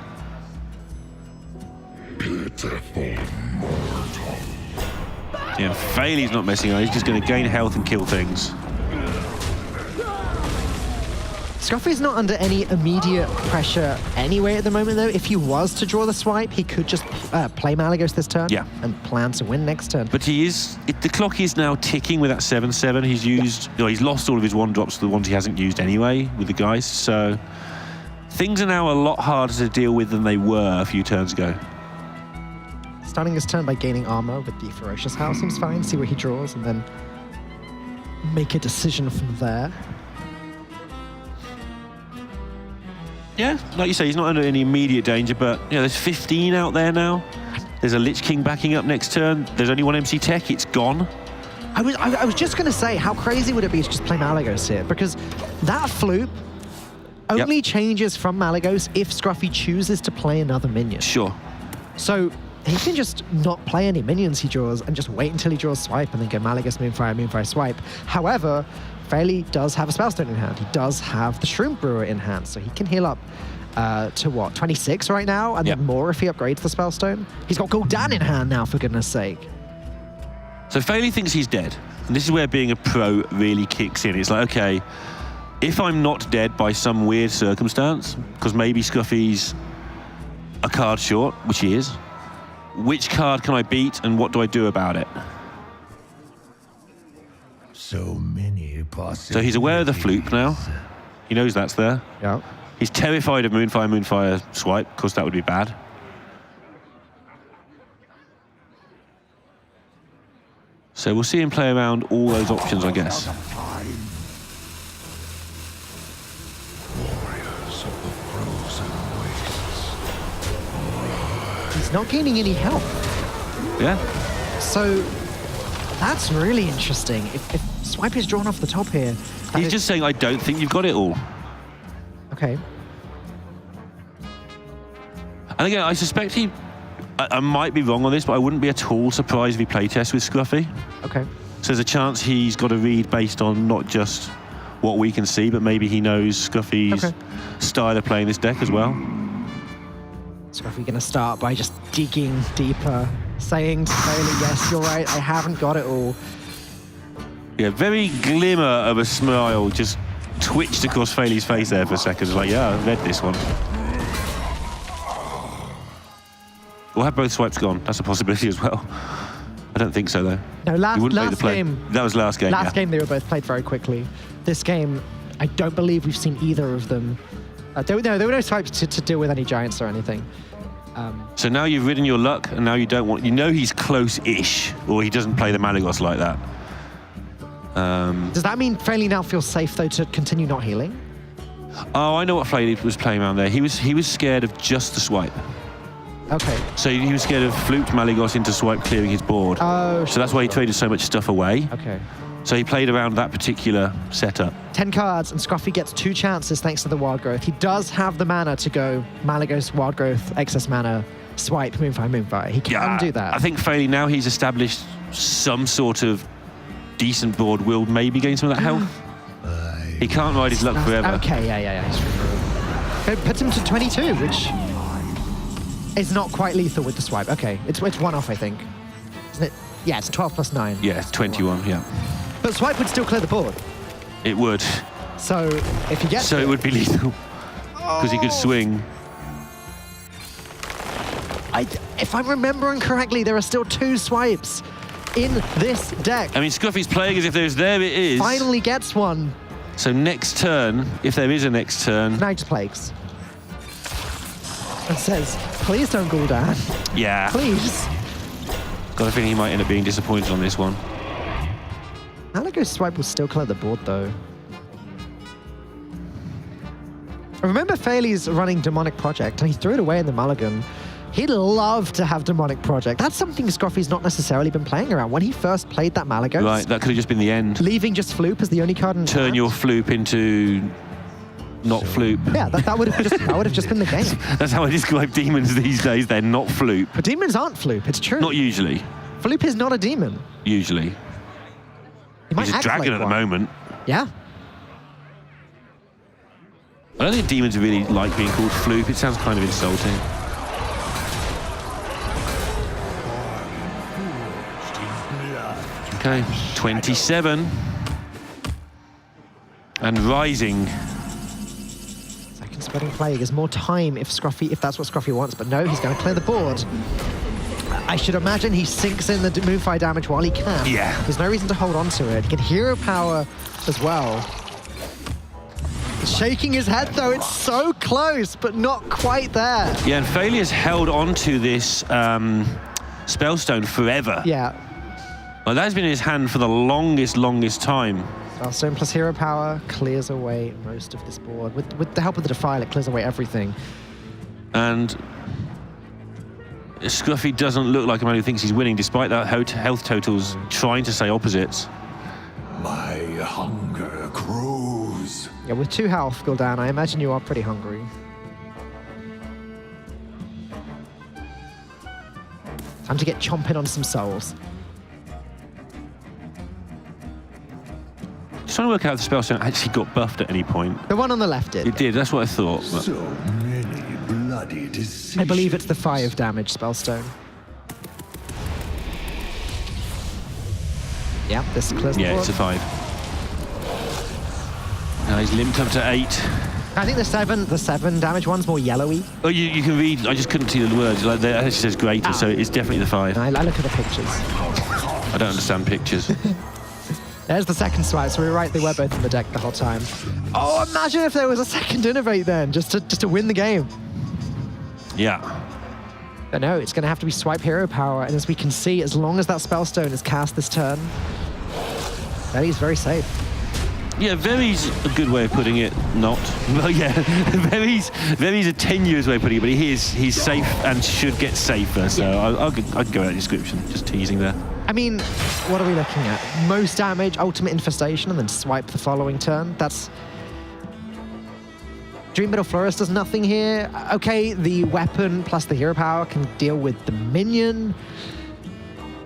Speaker 2: Yeah, Faeli's not messing around. He's just going to gain health and kill things.
Speaker 1: Scruffy's not under any immediate pressure anyway at the moment, though. If he was to draw the swipe, he could just play Malygos this turn and plan to win next turn.
Speaker 2: But the clock is now ticking with that 7/7. He's used, he's lost all of his 1-drops to the ones he hasn't used anyway with the guys. So things are now a lot harder to deal with than they were a few turns ago.
Speaker 1: Starting his turn by gaining armor with the Ferocious House seems fine. See what he draws and then make a decision from there.
Speaker 2: Yeah, like you say, he's not under any immediate danger, but there's 15 out there now. There's a Lich King backing up next turn. There's only 1 MC Tech, it's gone.
Speaker 1: I was just going to say, how crazy would it be to just play Malygos here? Because that Floop only changes from Malygos if Scruffy chooses to play another minion.
Speaker 2: Sure.
Speaker 1: So he can just not play any minions he draws and just wait until he draws swipe and then go Malygos, Moonfire, swipe. However, Faeli does have a Spellstone in hand. He does have the Shroom Brewer in hand, so he can heal up to what, 26 right now, and then more if he upgrades the Spellstone. He's got Gul'dan in hand now, for goodness sake.
Speaker 2: So Faeli thinks he's dead, and this is where being a pro really kicks in. It's like, okay, if I'm not dead by some weird circumstance, because maybe Scruffy's a card short, which he is, which card can I beat, and what do I do about it?
Speaker 3: So many possibilities.
Speaker 2: So he's aware of the Floop now. He knows that's there.
Speaker 1: Yeah.
Speaker 2: He's terrified of Moonfire swipe, because that would be bad. So we'll see him play around all those options, I guess.
Speaker 1: He's not gaining any health.
Speaker 2: Yeah.
Speaker 1: So that's really interesting. If swipe is drawn off the top here...
Speaker 2: He's just saying, I don't think you've got it all.
Speaker 1: Okay.
Speaker 2: And again, I suspect I might be wrong on this, but I wouldn't be at all surprised if he playtests with Scruffy.
Speaker 1: Okay.
Speaker 2: So there's a chance he's got a read based on not just what we can see, but maybe he knows Scruffy's style of playing this deck as well.
Speaker 1: Scruffy going to start by just digging deeper, saying to Faeli, yes, you're right, I haven't got it all.
Speaker 2: Yeah, very glimmer of a smile just twitched across Faeli's face there for a second. It's like, yeah, I read this one. We'll have both swipes gone. That's a possibility as well. I don't think so, though.
Speaker 1: No, last game.
Speaker 2: That was last game,
Speaker 1: Last game, they were both played very quickly. This game, I don't believe we've seen either of them. There were no swipes to deal with any giants or anything.
Speaker 2: So now you've ridden your luck, and now you don't want... You know he's close-ish, or he doesn't play the Malygos like that.
Speaker 1: Does that mean Faeli now feels safe, though, to continue not healing?
Speaker 2: Oh, I know what Faeli was playing around there. He was scared of just the swipe.
Speaker 1: Okay.
Speaker 2: So he was scared of Flooped Malygos into swipe clearing his board.
Speaker 1: Oh,
Speaker 2: so that's why he traded so much stuff away.
Speaker 1: Okay.
Speaker 2: So he played around that particular setup.
Speaker 1: 10 cards, and Scruffy gets 2 chances thanks to the Wild Growth. He does have the mana to go Malygos, Wild Growth, excess mana, swipe, Moonfire. He can do that.
Speaker 2: I think Faeli, now he's established some sort of decent board, will maybe gain some of that health. He can't ride his luck forever.
Speaker 1: Okay, yeah. He's puts him to 22, which It's not quite lethal with the swipe. Okay, it's one off, I think. Isn't it? Yeah, it's 12 plus 9.
Speaker 2: Yeah, it's 21, yeah.
Speaker 1: But swipe would still clear the board.
Speaker 2: It would.
Speaker 1: So if you get
Speaker 2: So it would be lethal. Because he could swing.
Speaker 1: If I'm remembering correctly, there are still 2 swipes in this deck.
Speaker 2: I mean, Scruffy's playing as if there it is.
Speaker 1: Finally gets one.
Speaker 2: So next turn, if there is a next turn.
Speaker 1: Now he just plagues. And says, please don't Gul'dan.
Speaker 2: Yeah.
Speaker 1: Please.
Speaker 2: Got a feeling he might end up being disappointed on this one.
Speaker 1: Malagos swipe will still clear the board, though. I remember Faeli's running Demonic Project, and he threw it away in the Mulligan. He'd love to have Demonic Project. That's something Scruffy's not necessarily been playing around. When he first played that Malagos,
Speaker 2: Right, that could have just been the end.
Speaker 1: leaving just Floop as the only card in
Speaker 2: Turn
Speaker 1: hand.
Speaker 2: your Floop into not Floop.
Speaker 1: Yeah, that would have just been the game.
Speaker 2: That's how I describe demons these days. They're not Floop.
Speaker 1: But demons aren't Floop, it's true.
Speaker 2: Not usually.
Speaker 1: Floop is not a demon.
Speaker 2: Usually.
Speaker 1: He might
Speaker 2: He's a
Speaker 1: act
Speaker 2: dragon
Speaker 1: like
Speaker 2: at the
Speaker 1: one.
Speaker 2: moment.
Speaker 1: Yeah.
Speaker 2: I don't think demons really like being called Floop. It sounds kind of insulting. Okay, 27. And rising.
Speaker 1: Second Spreading Plague is more time if that's what Scruffy wants, but no, he's going to clear the board. I should imagine he sinks in the Moonfire damage while he can.
Speaker 2: Yeah.
Speaker 1: There's no reason to hold on to it. He can Hero Power as well. He's shaking his head though, it's so close, but not quite there.
Speaker 2: Yeah, and Faeli has held on to this Spellstone forever.
Speaker 1: Yeah.
Speaker 2: Well, that's been in his hand for the longest time.
Speaker 1: Spellstone plus Hero Power clears away most of this board. With the help of the Defile, it clears away everything.
Speaker 2: And Scruffy doesn't look like a man who thinks he's winning, despite that health totals trying to say opposites.
Speaker 3: My hunger grows.
Speaker 1: Yeah, with 2 health, Gul'dan, I imagine you are pretty hungry. Time to get chomping on some souls.
Speaker 2: Just trying to work out if the Spellstone actually got buffed at any point.
Speaker 1: The one on the left did.
Speaker 2: It did, that's what I thought. But
Speaker 3: So many bloody decisions.
Speaker 1: I believe it's the 5 damage Spellstone. Yeah, this clears the
Speaker 2: yeah,
Speaker 1: board.
Speaker 2: it's a 5. Now he's limped up to 8.
Speaker 1: I think the 7 damage one's more yellowy.
Speaker 2: Oh, you can read, I just couldn't see the words. Like, it actually says greater, so it's definitely the 5.
Speaker 1: I look at the pictures.
Speaker 2: I don't understand pictures.
Speaker 1: There's the second swipe, so we're right, they were both in the deck the whole time. Oh, imagine if there was a second Innovate then, just to win the game.
Speaker 2: Yeah.
Speaker 1: But no, it's going to have to be swipe Hero Power, and as we can see, as long as that Spellstone is cast this turn, Faeli's very safe.
Speaker 2: Yeah, very's a good way of putting it. Not. Well, yeah, very's a tenuous way of putting it, but he's safe and should get safer. So I'll go with that description. Just teasing there.
Speaker 1: I mean, what are we looking at? Most damage, Ultimate Infestation, and then swipe the following turn. That's... Dream Middle Florist does nothing here. Okay, the weapon plus the Hero Power can deal with the minion.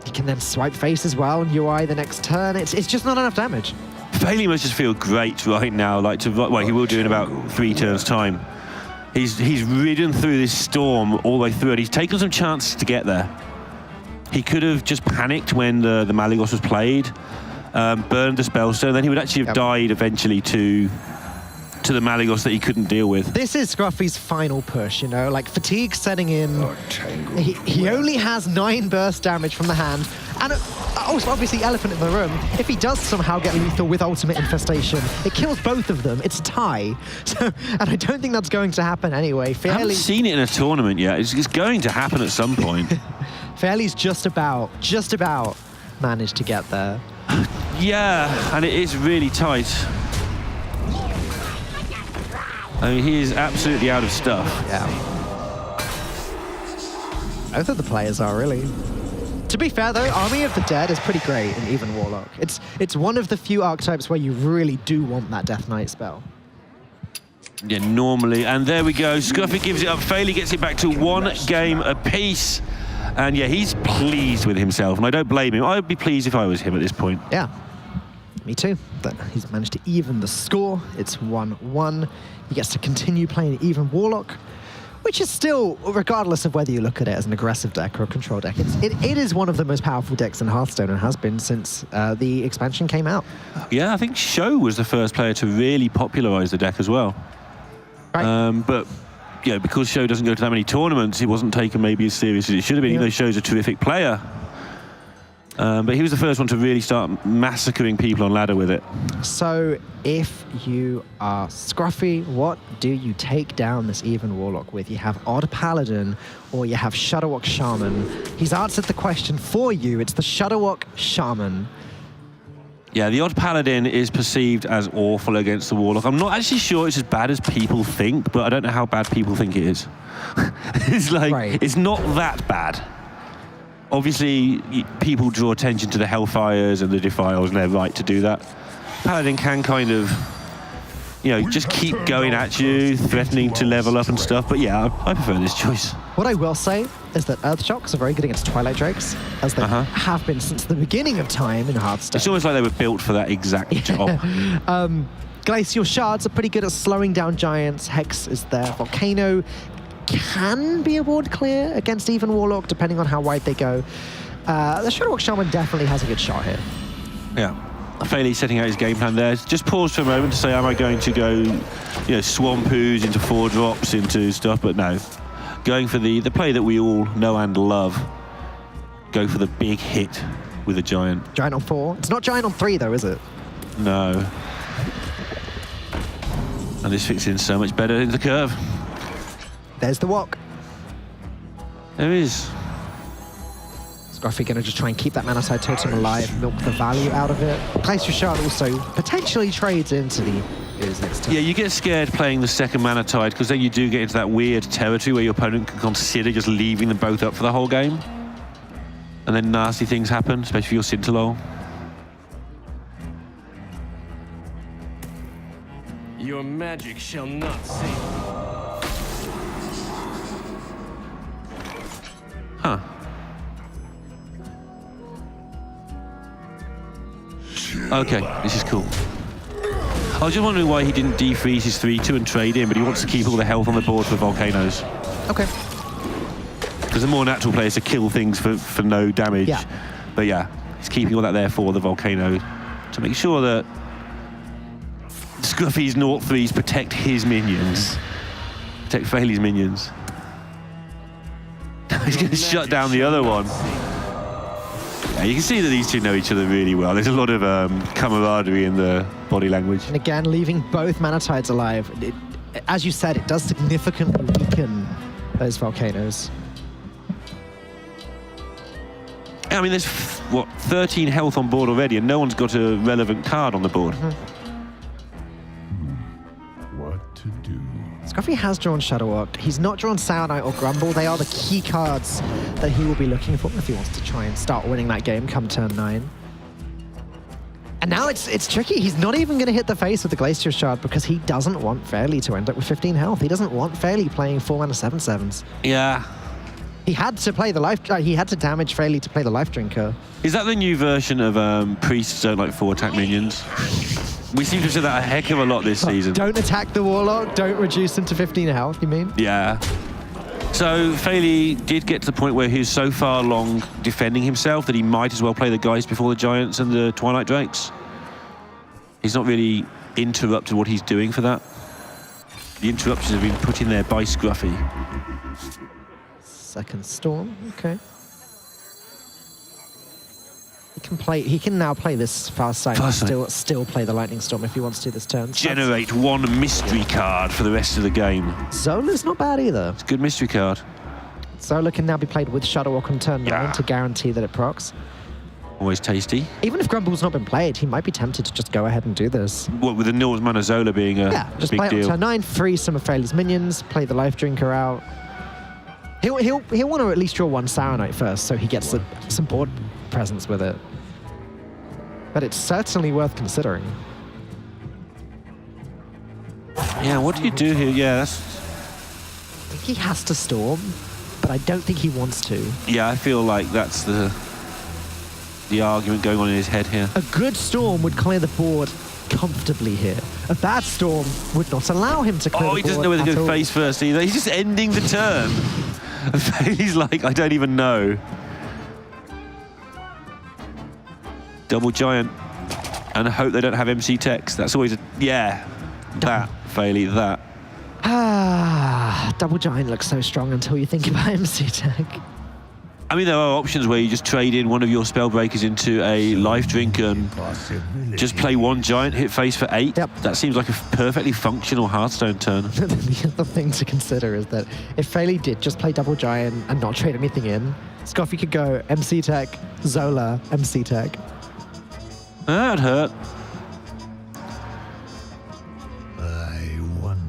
Speaker 1: He can then swipe face as well and UI the next turn. It's just not enough damage.
Speaker 2: Faeli must just feel great right now. Like well, he will do in about 3 turns' time. He's ridden through this storm all the way through, and he's taken some chances to get there. He could have just panicked when the Malagos was played, burned the Spellstone, then he would actually have died eventually to the Malagos that he couldn't deal with.
Speaker 1: This is Scruffy's final push, you know, like fatigue setting in. He only has 9 burst damage from the hand. And also, obviously, elephant in the room, if he does somehow get lethal with Ultimate Infestation, it kills both of them. It's a tie. So, and I don't think that's going to happen anyway.
Speaker 2: I haven't seen it in a tournament yet. It's going to happen at some point.
Speaker 1: Faeli's just about managed to get there.
Speaker 2: Yeah, and it is really tight. I mean, he is absolutely out of stuff.
Speaker 1: Yeah. Both of the players are, really. To be fair, though, Army of the Dead is pretty great in Even Warlock. It's one of the few archetypes where you really do want that Death Knight spell.
Speaker 2: Yeah, normally. And there we go. Scruffy gives it up. Faeli gets it back to 1 game apiece. And yeah, he's pleased with himself. And I don't blame him. I'd be pleased if I was him at this point.
Speaker 1: Yeah. Me too. But he's managed to even the score. It's 1-1. He gets to continue playing Even Warlock Which is still, regardless of whether you look at it as an aggressive deck or a control deck, it is one of the most powerful decks in Hearthstone and has been since the expansion came out.
Speaker 2: Yeah, I think Sho was the first player to really popularize the deck as well.
Speaker 1: Right.
Speaker 2: But you know, because Sho doesn't go to that many tournaments, it wasn't taken maybe as serious as it should have been, even though Sho's a terrific player. But he was the first one to really start massacring people on ladder with it.
Speaker 1: So if you are Scruffy, what do you take down this even Warlock with? You have Odd Paladin or you have Shudderwock Shaman. He's answered the question for you. It's the Shudderwock Shaman.
Speaker 2: Yeah, the Odd Paladin is perceived as awful against the Warlock. I'm not actually sure it's as bad as people think, but I don't know how bad people think it is. It's like, It's not that bad. Obviously, people draw attention to the Hellfires and the Defiles, and they're right to do that. Paladin can kind of, you know, just keep going at you, threatening to level up and stuff. But yeah, I prefer this choice.
Speaker 1: What I will say is that Earthshocks are very good against Twilight Drakes, as they have been since the beginning of time in Hearthstone.
Speaker 2: It's almost like they were built for that exact job.
Speaker 1: Glacial Shards are pretty good at slowing down giants. Hex is there. Volcano can be a ward clear against even Warlock, depending on how wide they go. The Shudderwock Shaman definitely has a good shot here.
Speaker 2: Yeah. Faeli setting out his game plan there. Just pause for a moment to say, am I going to go, you know, Swampoos into 4-drops, into stuff? But no. Going for the play that we all know and love. Go for the big hit with a giant.
Speaker 1: Giant on 4. It's not giant on 3, though, is it?
Speaker 2: No. And this fits in so much better in the curve.
Speaker 1: There's the walk.
Speaker 2: There is.
Speaker 1: Scruffy going to just try and keep that Mana Tide Totem alive, milk the value out of it. Glacial Shard also potentially trades into the Ooze next turn.
Speaker 2: Yeah, you get scared playing the second Mana Tide, because then you do get into that weird territory where your opponent can consider just leaving them both up for the whole game. And then nasty things happen, especially for your Scintillol.
Speaker 4: Your magic shall not save me.
Speaker 2: Huh. Okay, this is cool. I was just wondering why he didn't defreeze his 3-2 and trade in, but he wants to keep all the health on the board for Volcanoes.
Speaker 1: Okay.
Speaker 2: Because the more natural players to kill things for no damage.
Speaker 1: Yeah.
Speaker 2: But yeah, he's keeping all that there for the Volcano to make sure that Scruffy's 0-3s protect his minions. Protect Faeli's minions. He's going to shut down the other one. Yeah, you can see that these two know each other really well. There's a lot of camaraderie in the body language.
Speaker 1: And again, leaving both Mana Tides alive. As you said, it does significantly weaken those Volcanoes.
Speaker 2: I mean, there's, what, 13 health on board already, and no one's got a relevant card on the board.
Speaker 3: What to do?
Speaker 1: Scruffy has drawn Shudderwock. He's not drawn Sour Knight or Grumble. They are the key cards that he will be looking for if he wants to try and start winning that game come turn 9. And now it's tricky. He's not even going to hit the face with the Glacial Shard because he doesn't want Faeli to end up with 15 health. He doesn't want Faeli playing 4 mana 7/7s.
Speaker 2: Yeah.
Speaker 1: He had to play the life. He had to damage Faeli to play the Life Drinker.
Speaker 2: Is that the new version of Priests don't like 4-attack minions? We seem to have said that a heck of a lot this season.
Speaker 1: Don't attack the Warlock. Don't reduce him to 15 health, you mean?
Speaker 2: Yeah. So Faeli did get to the point where he was so far along defending himself that he might as well play the Geist before the Giants and the Twilight Drakes. He's not really interrupted what he's doing for that. The interruptions have been put in there by Scruffy.
Speaker 1: Second Storm, okay. He can now play this Fast Sight and still play the Lightning Storm if he wants to this turn. So
Speaker 2: Generate one mystery card for the rest of the game.
Speaker 1: Zola's not bad either.
Speaker 2: It's a good mystery card.
Speaker 1: Zola can now be played with Shudderwock on turn 9 to guarantee that it procs.
Speaker 2: Always tasty.
Speaker 1: Even if Grumble's not been played, he might be tempted to just go ahead and do this.
Speaker 2: What, with the Nils Mana Zola being a
Speaker 1: just
Speaker 2: big
Speaker 1: play
Speaker 2: deal.
Speaker 1: it on turn 9, freeze some of Faeli's minions, play the Life Drinker out. He'll want to at least draw one Sour Knight first, so he gets some board presence with it. But it's certainly worth considering.
Speaker 2: Yeah, what do you do here? Yeah, that's...
Speaker 1: I think he has to Storm, but I don't think he wants to.
Speaker 2: Yeah, I feel like that's the argument going on in his head here.
Speaker 1: A good Storm would clear the board comfortably here. A bad storm would not allow him to clear
Speaker 2: Oh,
Speaker 1: the
Speaker 2: he doesn't
Speaker 1: board
Speaker 2: know whether to
Speaker 1: at
Speaker 2: go
Speaker 1: all.
Speaker 2: face first either. He's just ending the turn. He's like, I don't even know. Double giant. And I hope they don't have MC Tex. That's always a... Yeah. That, Faeli, that.
Speaker 1: Double giant looks so strong until you think about MC Tech.
Speaker 2: I mean, there are options where you just trade in one of your spell breakers into a life drink and just play one giant, hit face for 8.
Speaker 1: Yep.
Speaker 2: That seems like a perfectly functional Hearthstone turn.
Speaker 1: The other thing to consider is that if Faeli did just play double giant and not trade anything in, Scruffy could go MC Tech, Zola, MC Tech.
Speaker 2: That'd hurt.
Speaker 3: I wonder.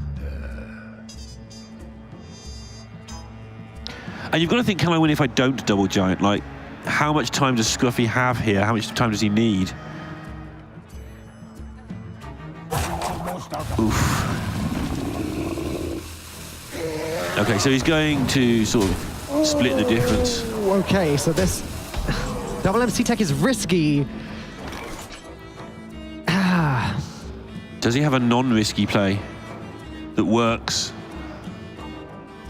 Speaker 2: And you've got to think, can I win if I don't double giant? Like, how much time does Scruffy have here? How much time does he need? Oof. Okay, so he's going to sort of split the difference.
Speaker 1: Okay, so this double MC Tech is risky.
Speaker 2: Does he have a non-risky play that works?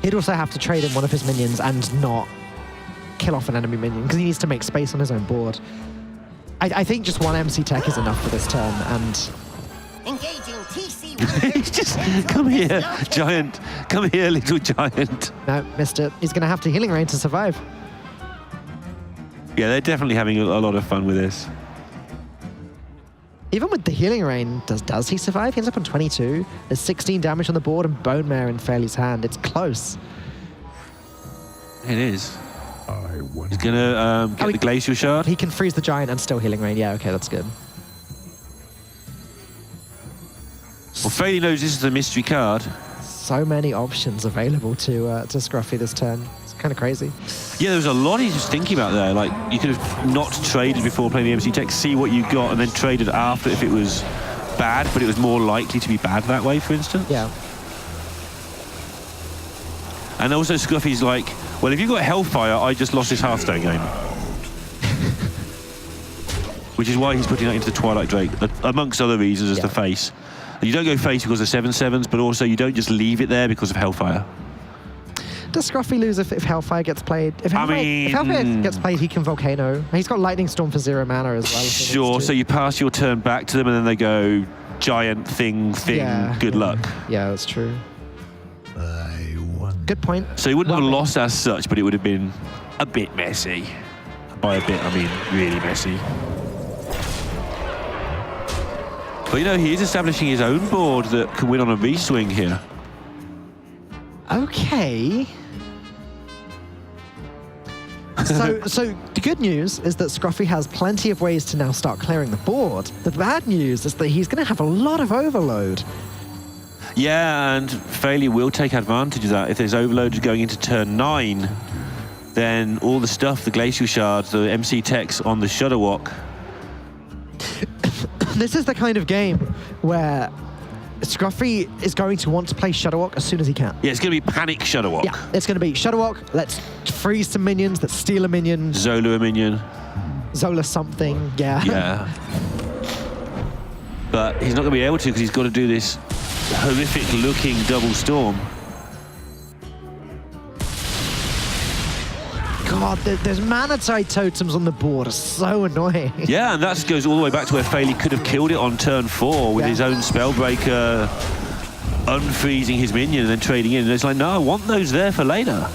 Speaker 1: He'd also have to trade in one of his minions and not kill off an enemy minion because he needs to make space on his own board. I think just one MC Tech is enough for this turn, and
Speaker 5: Engaging TC.
Speaker 2: He's just, come here, giant. Come here, little giant.
Speaker 1: no, missed it. He's going to have to healing rain to survive.
Speaker 2: Yeah, they're definitely having a lot of fun with this.
Speaker 1: Even with the healing rain, does he survive? He ends up on 22. There's 16 damage on the board and Bone Mare in Faeli's hand. It's close.
Speaker 2: It is.
Speaker 3: I wonder.
Speaker 2: He's gonna get the glacial shard.
Speaker 1: He can freeze the giant and still healing rain. Yeah, okay, that's good.
Speaker 2: Well, Faeli knows this is a mystery card.
Speaker 1: So many options available to Scruffy this turn. It's kind of crazy.
Speaker 2: Yeah, there was a lot he's just thinking about there. Like, you could have not traded before playing the MC Tech, see what you got, and then traded after if it was bad, but it was more likely to be bad that way, for instance.
Speaker 1: Yeah.
Speaker 2: And also Scruffy's like, well, if you've got Hellfire, I just lost this Hearthstone game. Which is why he's putting that into the Twilight Drake, amongst other reasons, as the face. You don't go face because of 7/7s, but also you don't just leave it there because of Hellfire.
Speaker 1: Does Scruffy lose if Hellfire gets played? If Hellfire gets played, he can Volcano. He's got Lightning Storm for 0 mana as well.
Speaker 2: Sure, so you pass your turn back to them and then they go giant thing,
Speaker 1: Yeah.
Speaker 2: good luck.
Speaker 1: Yeah, that's true.
Speaker 3: I wonder.
Speaker 1: Good point.
Speaker 2: So he wouldn't
Speaker 1: Well
Speaker 2: have
Speaker 1: made.
Speaker 2: lost as such, but it would have been a bit messy. By a bit, I mean really messy. But you know, he is establishing his own board that can win on a reswing here.
Speaker 1: Okay. So the good news is that Scruffy has plenty of ways to now start clearing the board. The bad news is that he's going to have a lot of overload.
Speaker 2: Yeah, and Faeli will take advantage of that. If there's overload going into turn 9, then all the stuff, the Glacial Shards, the MC Techs on the Shudderwock.
Speaker 1: This is the kind of game where Scruffy is going to want to play Shudderwock as soon as he can.
Speaker 2: Yeah, it's going to be Panic Shudderwock.
Speaker 1: Yeah, it's going to be Shudderwock, let's freeze some minions, let's steal a minion,
Speaker 2: Zola a minion.
Speaker 1: Zola something, yeah.
Speaker 2: Yeah. But he's not going to be able to because he's got to do this horrific looking double storm.
Speaker 1: God, there's mana tide totems on the board are so annoying.
Speaker 2: Yeah, and that goes all the way back to where Faeli could have killed it on turn 4 with his own Spellbreaker, unfreezing his minion and then trading in. And it's like, no, I want those there for later.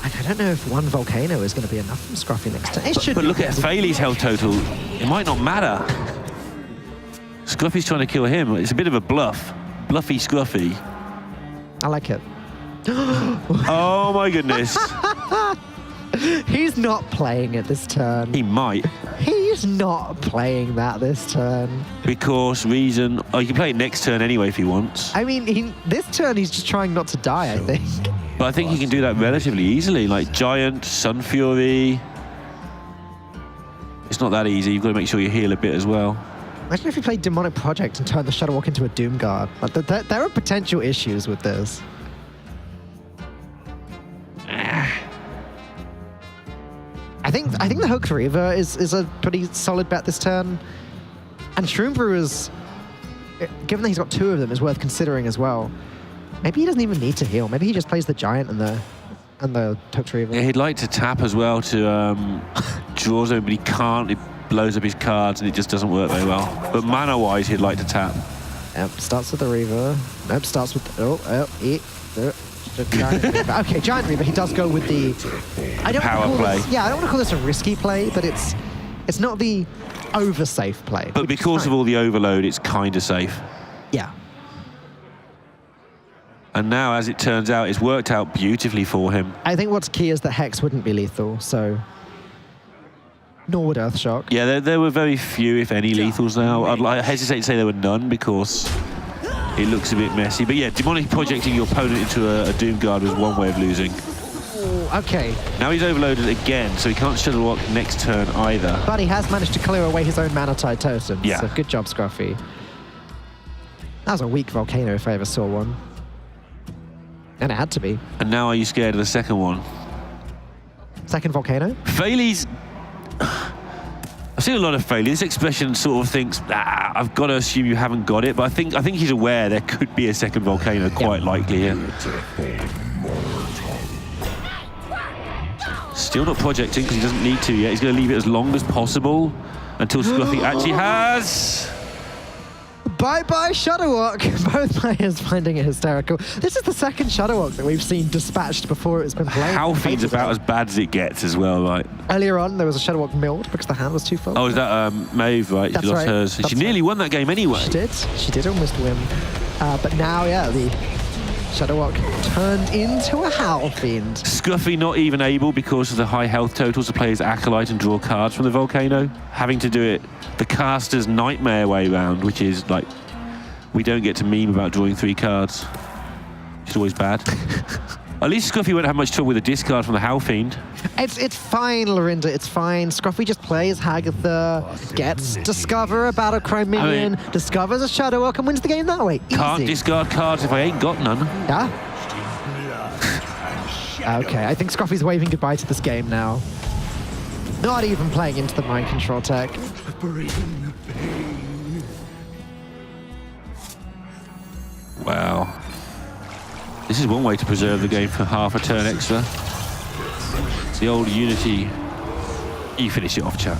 Speaker 1: I don't know if one Volcano is going to be enough from Scruffy next turn. It should
Speaker 2: But
Speaker 1: be.
Speaker 2: look at Faeli's health total. It might not matter. Scruffy's trying to kill him. It's a bit of a bluff. Bluffy Scruffy.
Speaker 1: I like it.
Speaker 2: Oh my goodness.
Speaker 1: He's not playing it this turn.
Speaker 2: He might.
Speaker 1: He's not playing that this turn.
Speaker 2: Because reason... Oh, you can play it next turn anyway if he wants.
Speaker 1: I mean, this turn he's just trying not to die, I think.
Speaker 2: But I think he can do that relatively easily. Like Giant, Sun Fury. It's not that easy. You've got to make sure you heal a bit as well.
Speaker 1: Imagine if you played Demonic Project and turned the Shudderwock into a Doom Guard. Like, there are potential issues with this. I think the Hook Reaver is a pretty solid bet this turn. And Shroom Brew is, given that he's got 2 of them, is worth considering as well. Maybe he doesn't even need to heal. Maybe he just plays the Giant and the Took Reaver.
Speaker 2: Yeah, he'd like to tap as well to draws him, but he can't. It blows up his cards and it just doesn't work very well. But mana-wise, he'd like to tap.
Speaker 1: Yep, starts with the Reaver. Nope, starts with Giant Reaver. Okay, Giant Reaver. He does go with the
Speaker 2: Power play.
Speaker 1: I don't want to call this a risky play, but it's not the over-safe play.
Speaker 2: But because of all the overload, it's kind of safe.
Speaker 1: Yeah.
Speaker 2: And now, as it turns out, it's worked out beautifully for him.
Speaker 1: I think what's key is that Hex wouldn't be lethal, so... Nor would Earthshock.
Speaker 2: Yeah, there were very few, if any, lethals now. I hesitate to say there were none because it looks a bit messy. But yeah, demonic projecting your opponent into a Doom Guard was one way of losing.
Speaker 1: Okay.
Speaker 2: Now he's overloaded again, so he can't Shuttle Walk next turn either.
Speaker 1: But he has managed to clear away his own Mana Tide Totem.
Speaker 2: Yeah.
Speaker 1: So good job, Scruffy. That was a weak Volcano if I ever saw one. And it had to be.
Speaker 2: And now are you scared of the second one?
Speaker 1: Second Volcano?
Speaker 2: Faeli's... I've seen a lot of Faeli. This expression sort of thinks, I've got to assume you haven't got it, but I think he's aware there could be a second Volcano quite likely here. Still not projecting because he doesn't need to yet. He's going to leave it as long as possible until Scruffy actually has...
Speaker 1: Bye-bye Shutterwalk. Both players finding it hysterical. This is the second Shutterwalk that we've seen dispatched before it's been played.
Speaker 2: Halfing's about as bad as it gets as well, right?
Speaker 1: Earlier on, there was a Shutterwalk milled because the hand was too full.
Speaker 2: Oh, is that Maeve, right?
Speaker 1: That's
Speaker 2: she lost
Speaker 1: right.
Speaker 2: hers.
Speaker 1: That's
Speaker 2: She nearly won that game anyway.
Speaker 1: She did. She did almost win. But now, yeah, the Shutterwalk turned into a Howl Fiend.
Speaker 2: Scruffy not even able, because of the high health totals, to play his Acolyte and draw cards from the Volcano. Having to do it the caster's nightmare way round, which is like... We don't get to meme about drawing 3 cards. It's always bad. At least Scruffy won't have much trouble with a discard from the Howl Fiend.
Speaker 1: It's fine, Lorinda. It's fine. Scruffy just plays Hagatha, gets Discover, a Battlecry minion, discovers a Shadowwalk, and wins the game that way. Easy.
Speaker 2: Can't discard cards if I ain't got none.
Speaker 1: Yeah? Okay, I think Scruffy's waving goodbye to this game now. Not even playing into the mind control tech.
Speaker 2: Wow. This is one way to preserve the game for half a turn extra. It's the old Unity. You finish it off, chat.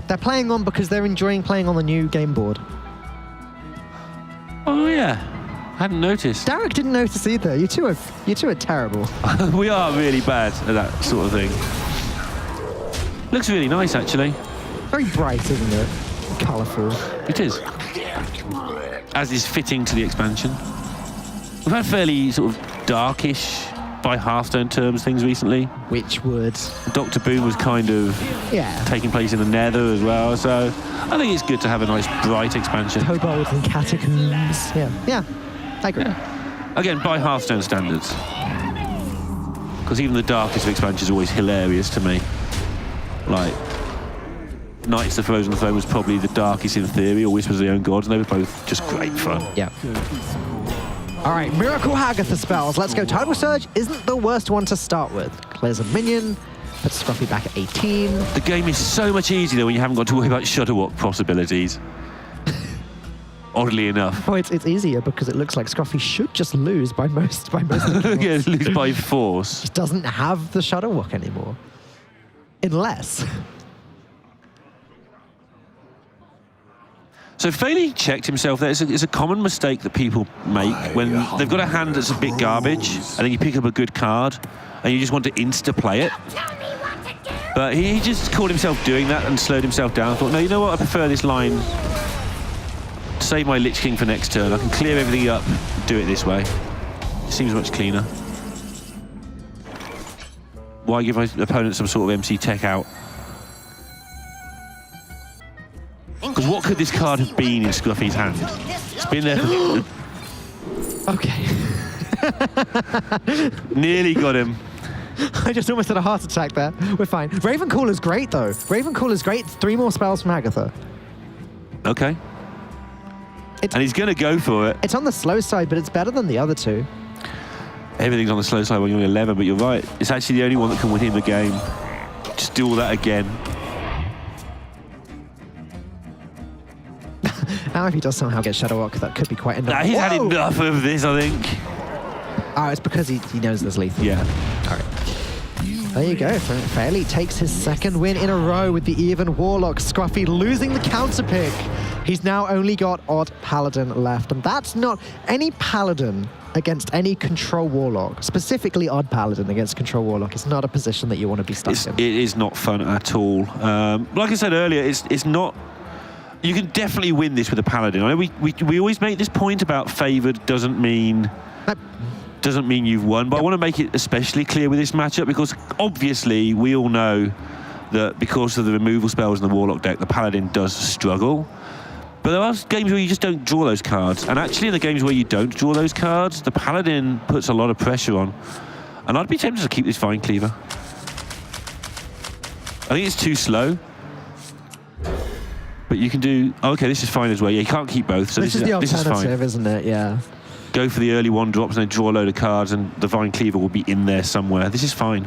Speaker 1: They're playing on because they're enjoying playing on the new game board.
Speaker 2: Oh yeah, hadn't noticed.
Speaker 1: Derek didn't notice either. You two are terrible.
Speaker 2: We are really bad at that sort of thing. Looks really nice, actually.
Speaker 1: Very bright, isn't it? Colourful.
Speaker 2: It is. As is fitting to the expansion. We've had fairly sort of darkish, by Hearthstone terms, things recently.
Speaker 1: Which would...
Speaker 2: Dr. Boom was kind of taking place in the Nether as well, so I think it's good to have a nice bright expansion.
Speaker 1: Kobolds and catacombs. Yeah, I agree.
Speaker 2: Yeah. Again, by Hearthstone standards. Because even the darkest of expansions is always hilarious to me. Like, Knights of the Frozen Throne was probably the darkest in theory, or Whispers of the Own Gods, and they were both just great fun.
Speaker 1: Yeah. All right, Miracle Hagatha spells. Let's go. Tidal Surge isn't the worst one to start with. Clears a minion, puts Scruffy back at 18.
Speaker 2: The game is so much easier when you haven't got to worry about Shutterwalk possibilities. Oddly enough.
Speaker 1: Oh, it's easier because it looks like Scruffy should just lose by most
Speaker 2: Yeah, lose by force.
Speaker 1: Just doesn't have the Shutterwalk anymore. Unless...
Speaker 2: So Faeli checked himself there. It's a common mistake that people make when they've got a hand that's a bit garbage, and then you pick up a good card, and you just want to insta-play it. But he just caught himself doing that and slowed himself down. Thought, no, you know what? I prefer this line. Save my Lich King for next turn. I can clear everything up, do it this way. It seems much cleaner. Why give my opponent some sort of MC tech out? Because what could this card have been in Scruffy's hand? It's been there for...
Speaker 1: Okay.
Speaker 2: Nearly got him.
Speaker 1: I just almost had a heart attack there. We're fine. Ravencaller's great, though. Ravencaller's great. 3 more spells from Hagatha.
Speaker 2: Okay. And he's going to go for it.
Speaker 1: It's on the slow side, but it's better than the other 2.
Speaker 2: Everything's on the slow side when you're 11, but you're right. It's actually the only one that can win him the game. Just do all that again.
Speaker 1: Now if he does somehow get Shadow Walk, that could be quite
Speaker 2: Nah,
Speaker 1: annoying.
Speaker 2: he's had enough of this, I think.
Speaker 1: Oh, it's because he knows there's lethal.
Speaker 2: Yeah.
Speaker 1: All right. There you go. Faeli takes his second win in a row with the even Warlock. Scruffy losing the counter pick. He's now only got Odd Paladin left, and that's not any Paladin against any Control Warlock, specifically Odd Paladin against Control Warlock. It's not a position that you want to be stuck in.
Speaker 2: It is not fun at all. Like I said earlier, it's not. You can definitely win this with a Paladin. I know we always make this point about favoured doesn't mean you've won, but I want to make it especially clear with this matchup because obviously we all know that because of the removal spells in the Warlock deck, the Paladin does struggle. But there are games where you just don't draw those cards. And actually in the games where you don't draw those cards, the Paladin puts a lot of pressure on. And I'd be tempted to keep this Vine Cleaver. I think it's too slow. But you can do... Okay, this is fine as well. Yeah, you can't keep both. So
Speaker 1: this is the alternative,
Speaker 2: fine.
Speaker 1: isn't it? Yeah.
Speaker 2: Go for the early one drops and then draw a load of cards and the Vine Cleaver will be in there somewhere. This is fine.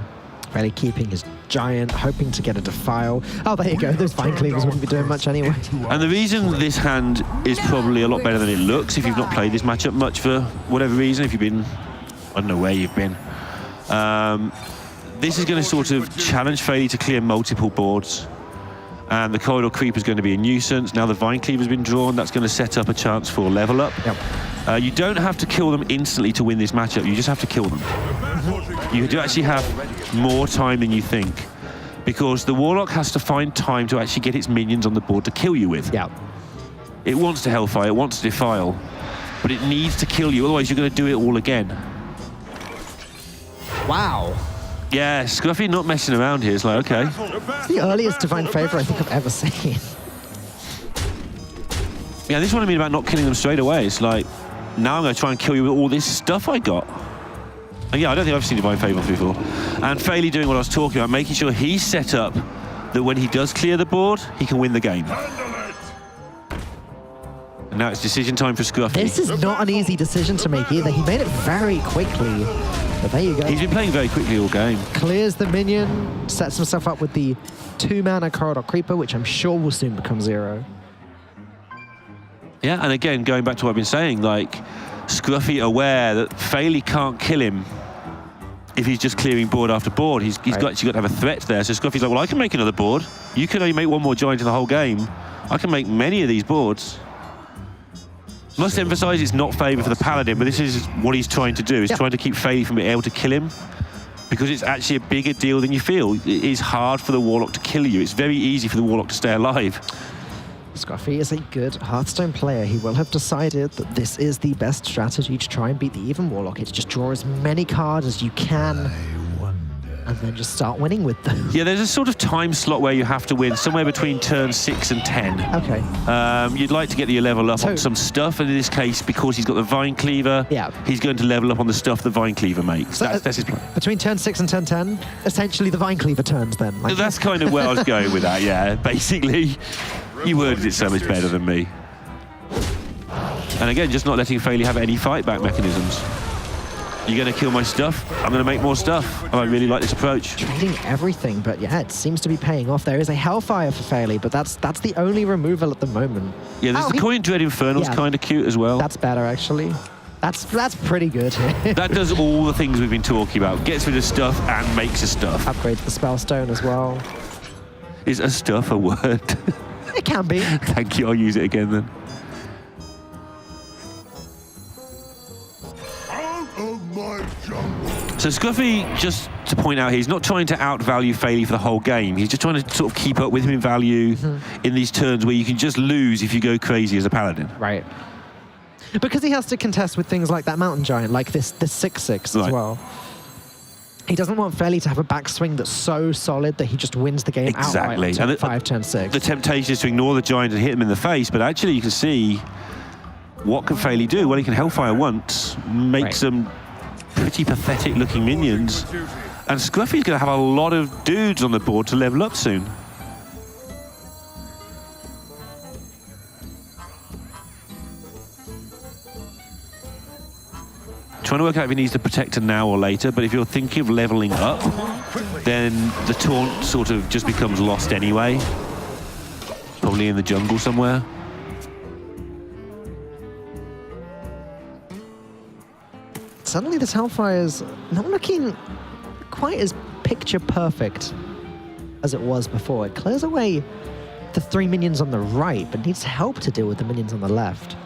Speaker 1: Really keeping his Giant, hoping to get a Defile. Oh, there you go. Those Vine Cleavers wouldn't be doing much anyway.
Speaker 2: And the reason this hand is probably a lot better than it looks, if you've not played this matchup much for whatever reason, if you've been... I don't know where you've been. This is going to sort of challenge Faeli to clear multiple boards. And the Corridor Creeper is going to be a nuisance. Now the Vine Cleaver has been drawn. That's going to set up a chance for level up. Yep. You don't have to kill them instantly to win this matchup. You just have to kill them. You do actually have more time than you think, because the Warlock has to find time to actually get its minions on the board to kill you with.
Speaker 1: Yeah.
Speaker 2: It wants to Hellfire, it wants to Defile, but it needs to kill you, otherwise you're going to do it all again.
Speaker 1: Wow.
Speaker 2: Yeah, Scruffy not messing around here. It's like, okay.
Speaker 1: It's the earliest Divine Favor I think I've ever seen.
Speaker 2: Yeah, this is what I mean about not killing them straight away. It's like, now I'm going to try and kill you with all this stuff I got. And yeah, I don't think I've seen Divine Favor before. And Faeli doing what I was talking about, making sure he's set up that when he does clear the board, he can win the game. And now it's decision time for Scruffy.
Speaker 1: This is not an easy decision to make either. He made it very quickly. But there you go.
Speaker 2: He's been playing very quickly all game.
Speaker 1: Clears the minion, sets himself up with the 2-mana Corridor Creeper, which I'm sure will soon become 0.
Speaker 2: Yeah, and again, going back to what I've been saying, like, Scruffy aware that Faeli can't kill him if he's just clearing board after board. He's
Speaker 1: right.
Speaker 2: got to have a threat there. So Scruffy's like, well, I can make another board. You can only make one more giant in the whole game. I can make many of these boards. Must emphasize it's not favor for the Paladin, but this is what he's trying to do. He's trying to keep Faeli from being able to kill him, because it's actually a bigger deal than you feel. It is hard for the Warlock to kill you. It's very easy for the Warlock to stay alive.
Speaker 1: Scruffy is a good Hearthstone player. He will have decided that this is the best strategy to try and beat the even Warlock. It's just draw as many cards as you can and then just start winning with them.
Speaker 2: Yeah, there's a sort of time slot where you have to win, somewhere between turn 6 and 10.
Speaker 1: Okay.
Speaker 2: You'd like to get your level up on some stuff, and in this case, because he's got the Vine Cleaver, he's going to level up on the stuff the Vine Cleaver makes. So that's his plan.
Speaker 1: Between turn 6 and turn 10, essentially the Vine Cleaver turns then. Like
Speaker 2: that's kind of where I was going with that, yeah. Basically, you worded it so much better than me. And again, just not letting Faeli have any fight back mechanisms. You're going to kill my stuff, I'm going to make more stuff. And I really like this approach.
Speaker 1: Trading everything, but yeah, it seems to be paying off. There is a Hellfire for Faeli, but that's the only removal at the moment.
Speaker 2: Yeah, there's the Coin Dread Infernal's kind of cute as well.
Speaker 1: That's better, actually. That's pretty good.
Speaker 2: That does all the things we've been talking about. Gets rid of stuff and makes a stuff.
Speaker 1: Upgrades the Spellstone as well.
Speaker 2: Is a stuff a word?
Speaker 1: It can be.
Speaker 2: Thank you, I'll use it again then. So Scruffy, just to point out here, he's not trying to outvalue Faeli for the whole game. He's just trying to sort of keep up with him in value in these turns where you can just lose if you go crazy as a Paladin.
Speaker 1: Right. Because he has to contest with things like that Mountain Giant, like this 6/6 as well. He doesn't want Faeli to have a backswing that's so solid that he just wins the game outright on turn 5, turn 6.
Speaker 2: The temptation is to ignore the Giant and hit him in the face, but actually you can see what can Faeli do? Well, he can Hellfire once, make some pretty pathetic looking minions, and Scruffy's going to have a lot of dudes on the board to level up soon. Trying to work out if he needs to Protector now or later, but if you're thinking of leveling up, then the taunt sort of just becomes lost anyway. Probably in the jungle somewhere.
Speaker 1: suddenly this Hellfire's not looking quite as picture perfect as it was before. It clears away the 3 minions on the right, but needs help to deal with the minions on the left.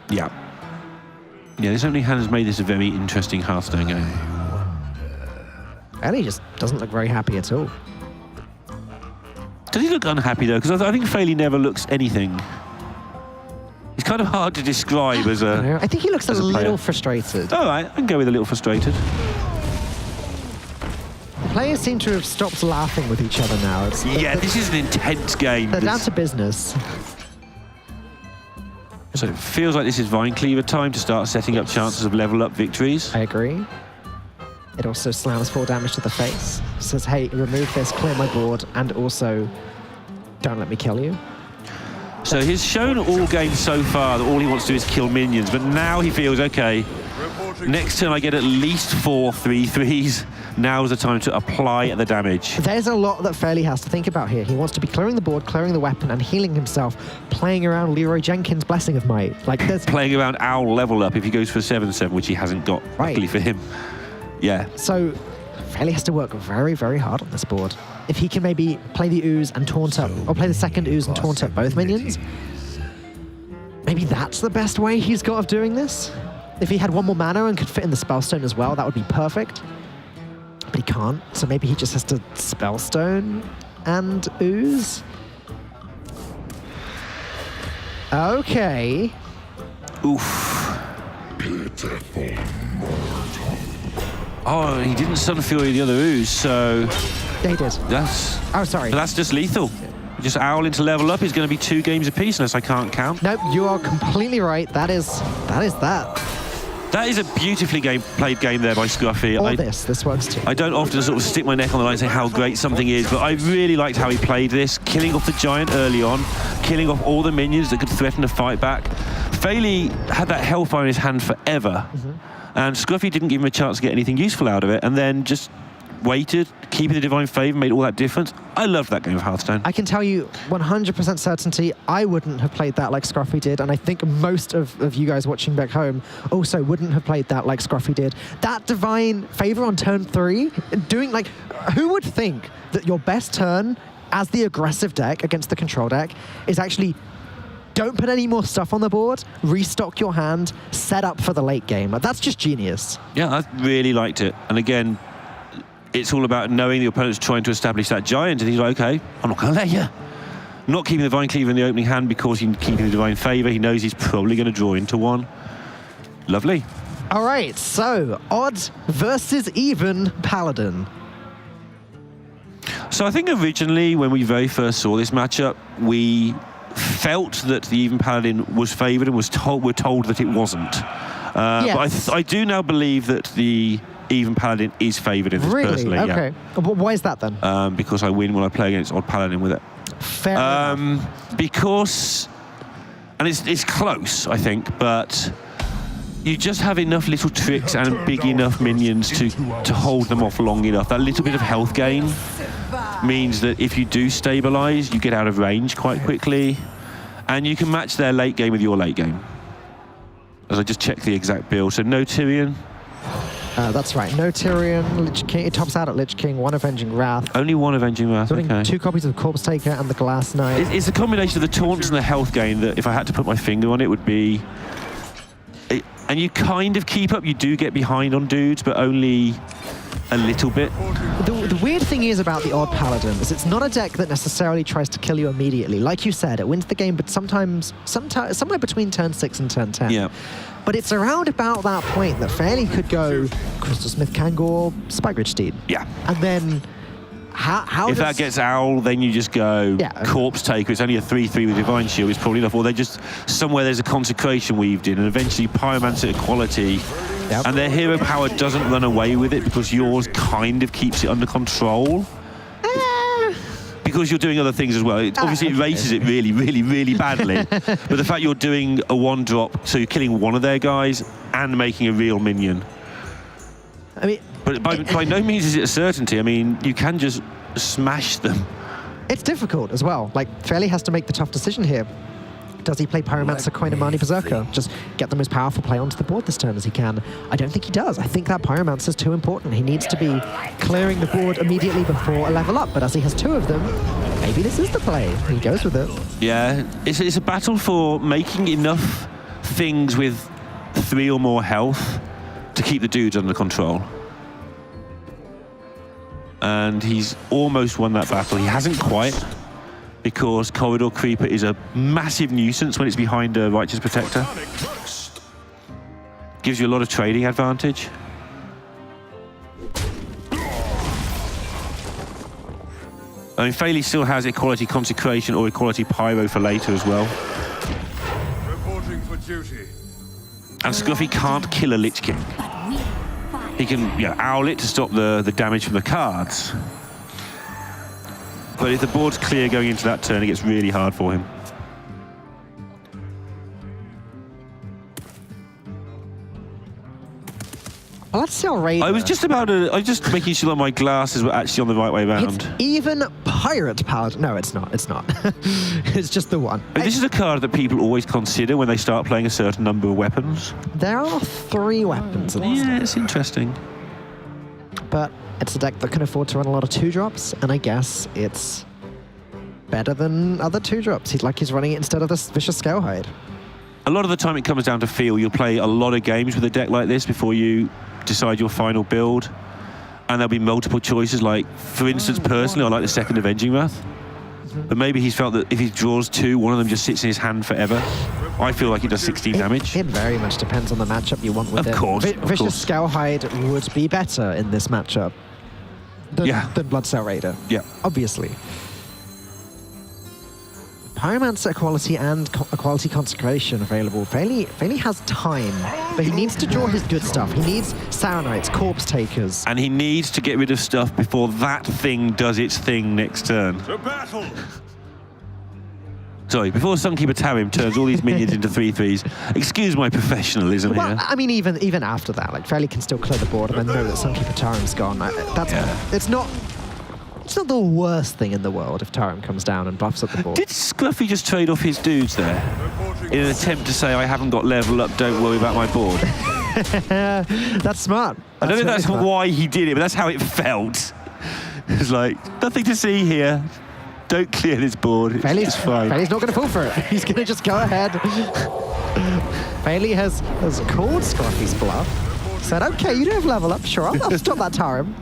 Speaker 2: Yeah. Yeah, this opening hand has made this a very interesting Hearthstone game.
Speaker 1: And he just doesn't look very happy at all.
Speaker 2: Does he look unhappy, though? Because I think Faeli never looks anything. He's kind of hard to describe as a
Speaker 1: I think he looks a
Speaker 2: player.
Speaker 1: little frustrated.
Speaker 2: All right, I can go with a little frustrated.
Speaker 1: The players seem to have stopped laughing with each other now.
Speaker 2: Yeah, this is an intense game.
Speaker 1: They're down to business.
Speaker 2: So it feels like this is Vine Cleaver time to start setting up chances of level up victories.
Speaker 1: I agree. It also slams 4 damage to the face. Says, hey, remove this, clear my board, and also don't let me kill you.
Speaker 2: So he's shown all game so far that all he wants to do is kill minions, but now he feels, okay, next turn I get at least 4 3/3s. Now's the time to apply the damage.
Speaker 1: There's a lot that Faeli has to think about here. He wants to be clearing the board, clearing the weapon, and healing himself, playing around Leroy Jenkins' Blessing of Might. Like, there's...
Speaker 2: Playing around Owl level up if he goes for 7/7, which he hasn't got, luckily for him. Yeah.
Speaker 1: So Faeli has to work very, very hard on this board. If he can maybe play the Ooze and taunt up, or play the second Ooze and taunt up both minions, maybe that's the best way he's got of doing this. If he had 1 more mana and could fit in the Spellstone as well, that would be perfect. But he can't, so maybe he just has to Spellstone and Ooze. Okay.
Speaker 2: Oof. Oh, he didn't Sun Fury the other Ooze, so
Speaker 1: Yeah, he did.
Speaker 2: that's...
Speaker 1: Oh, sorry.
Speaker 2: But that's just lethal. Just Owl into level up is going to be 2 games apiece unless I can't count.
Speaker 1: Nope, you are completely right. That is that.
Speaker 2: That is a beautifully played game there by Scruffy.
Speaker 1: Or this works too.
Speaker 2: I don't often sort of stick my neck on the line and say how great something is, but I really liked how he played this, killing off the giant early on, killing off all the minions that could threaten to fight back. Faeli had that Hellfire in his hand forever, and Scruffy didn't give him a chance to get anything useful out of it, and then just waited, keeping the Divine Favor made all that difference. I loved that game of Hearthstone.
Speaker 1: I can tell you 100% certainty, I wouldn't have played that like Scruffy did, and I think most of you guys watching back home also wouldn't have played that like Scruffy did. That Divine Favor on turn 3, doing like, who would think that your best turn as the aggressive deck against the control deck is actually don't put any more stuff on the board, restock your hand, set up for the late game. Like, that's just genius.
Speaker 2: Yeah, I really liked it. And again, it's all about knowing the opponent's trying to establish that giant, and he's like, okay, I'm not going to let you. Not keeping the Divine Cleaver in the opening hand because he's keeping the Divine Favor. He knows he's probably going to draw into 1. Lovely.
Speaker 1: All right, so odd versus even Paladin.
Speaker 2: So I think originally, when we very first saw this matchup, we felt that the even Paladin was favoured and were told that it wasn't.
Speaker 1: Yes.
Speaker 2: But I do now believe that the even Paladin is favoured in this personally.
Speaker 1: Okay.
Speaker 2: Yeah.
Speaker 1: Why is that then?
Speaker 2: Because I win when I play against odd Paladin with it.
Speaker 1: Fair enough.
Speaker 2: Because, and it's close, I think, but you just have enough little tricks and big enough minions to hold them off long enough. That little bit of health gain means that if you do stabilise, you get out of range quite quickly, and you can match their late game with your late game. As I just checked the exact build, so no Tyrion.
Speaker 1: That's right. No Tyrion, Lich King. It tops out at Lich King, 1 Avenging Wrath.
Speaker 2: Only 1 Avenging Wrath, okay.
Speaker 1: 2 copies of Corpse Taker and the Glass Knight.
Speaker 2: It's a combination of the taunts and the health gain that, if I had to put my finger on it, would be... And you kind of keep up. You do get behind on dudes, but only a little bit.
Speaker 1: The weird thing is about the odd Paladin is it's not a deck that necessarily tries to kill you immediately. Like you said, it wins the game, but sometimes somewhere between turn 6 and turn 10.
Speaker 2: Yeah.
Speaker 1: But it's around about that point that Faeli could go Crystal Smith Kangor, Spygrid Steed.
Speaker 2: Yeah.
Speaker 1: And then how
Speaker 2: if that gets Owl, then you just go Corpse Taker. It's only a 3/3 with Divine Shield. It's probably enough. Or they just somewhere there's a Consecration weaved in, and eventually Pyromancer equality.
Speaker 1: Yep.
Speaker 2: And their hero power doesn't run away with it because yours kind of keeps it under control. Because you're doing other things as well. Obviously, it erases it really, really, really badly. But the fact you're doing a 1-drop, so you're killing one of their guys and making a real minion.
Speaker 1: I mean,
Speaker 2: but by no means is it a certainty. I mean, you can just smash them.
Speaker 1: It's difficult as well. Like, Faeli has to make the tough decision here. Does he play Pyromancer, Coin, and Marnie Berserker? Just get the most powerful play onto the board this turn as he can. I don't think he does. I think that Pyromancer is too important. He needs to be clearing the board immediately before a level up, but as he has 2 of them, maybe this is the play. He goes with it.
Speaker 2: Yeah, it's a battle for making enough things with 3 or more health to keep the dudes under control. And he's almost won that battle. He hasn't quite, because Corridor Creeper is a massive nuisance when it's behind a Righteous Protector. Gives you a lot of trading advantage. I mean, Faeli still has Equality Consecration or Equality Pyro for later as well.
Speaker 6: Reporting for duty.
Speaker 2: And Scruffy can't kill a Lich King. He can owl it to stop the damage from the cards. But if the board's clear going into that turn, it gets really hard for him.
Speaker 1: Well, let's see how Raider...
Speaker 2: I was just making sure that my glasses were actually on the right way around.
Speaker 1: It's even pirate powered. No, it's not. It's not. It's just the one.
Speaker 2: I mean, this is a card that people always consider when they start playing a certain number of weapons.
Speaker 1: There are 3 weapons in this
Speaker 2: Yeah,
Speaker 1: deck,
Speaker 2: it's interesting.
Speaker 1: but it's a deck that can afford to run a lot of 2-drops, and I guess it's better than other 2-drops. He's running it instead of this Vicious Scalehide.
Speaker 2: A lot of the time it comes down to feel. You'll play a lot of games with a deck like this before you decide your final build, and there'll be multiple choices. Like, for instance, personally, I like the second Avenging Wrath, but maybe he's felt that if he draws 2, one of them just sits in his hand forever. I feel like it does 16 damage.
Speaker 1: It very much depends on the matchup you want with it.
Speaker 2: Of course.
Speaker 1: Vicious Scalehide would be better in this matchup than Bloodsail Raider.
Speaker 2: Yeah.
Speaker 1: Obviously. Pyromancer Equality and Equality Consecration available. Faeli has time, but he needs to draw his good stuff. He needs Saranites, Corpse Takers.
Speaker 2: And he needs to get rid of stuff before that thing does its thing next turn.
Speaker 6: To battle!
Speaker 2: Sorry, before Sunkeeper Tarim turns all these minions into 3/3s. Excuse my professionalism
Speaker 1: Well,
Speaker 2: here.
Speaker 1: I mean, even after that, like, Faeli can still clear the board and then know that Sunkeeper Tarim's gone. It's not the worst thing in the world if Tarim comes down and buffs up the board.
Speaker 2: Did Scruffy just trade off his dudes there in an attempt to say, I haven't got level up, don't worry about my board?
Speaker 1: That's smart.
Speaker 2: I don't know if that's
Speaker 1: smart.
Speaker 2: why he did it, but that's how it felt. It's like, nothing to see here. Don't clear this board. It's fine.
Speaker 1: Faeli's not going to fall for it. He's going to just go ahead. Faeli has called Scruffy's bluff. Said, okay, you don't have level up. Sure, I'll stop that Tarim.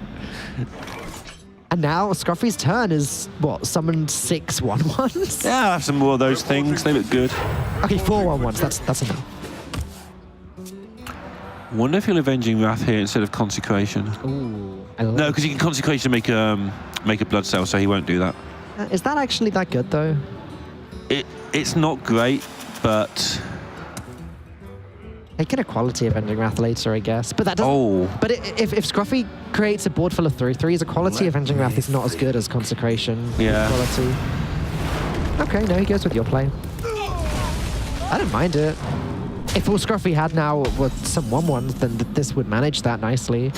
Speaker 1: And now Scruffy's turn is, what, summoned 6 1/1s?
Speaker 2: Yeah, I'll have some more of those things. They look good.
Speaker 1: Okay, 4 1/1s. That's enough.
Speaker 2: Wonder if he'll Avenging Wrath here instead of Consecration.
Speaker 1: Ooh, I love
Speaker 2: No, because he can Consecration make a blood cell, so he won't do that.
Speaker 1: Is that actually that good, though?
Speaker 2: It's not great, but
Speaker 1: They can Equality Avenging Wrath later, I guess. But that doesn't...
Speaker 2: Oh.
Speaker 1: But if Scruffy creates a board full of 3/3s, Equality Avenging Wrath is not as good as Consecration.
Speaker 2: Yeah.
Speaker 1: Equality. Okay, no, he goes with your play. I don't mind it. If all Scruffy had now were some 1/1s, then this would manage that nicely.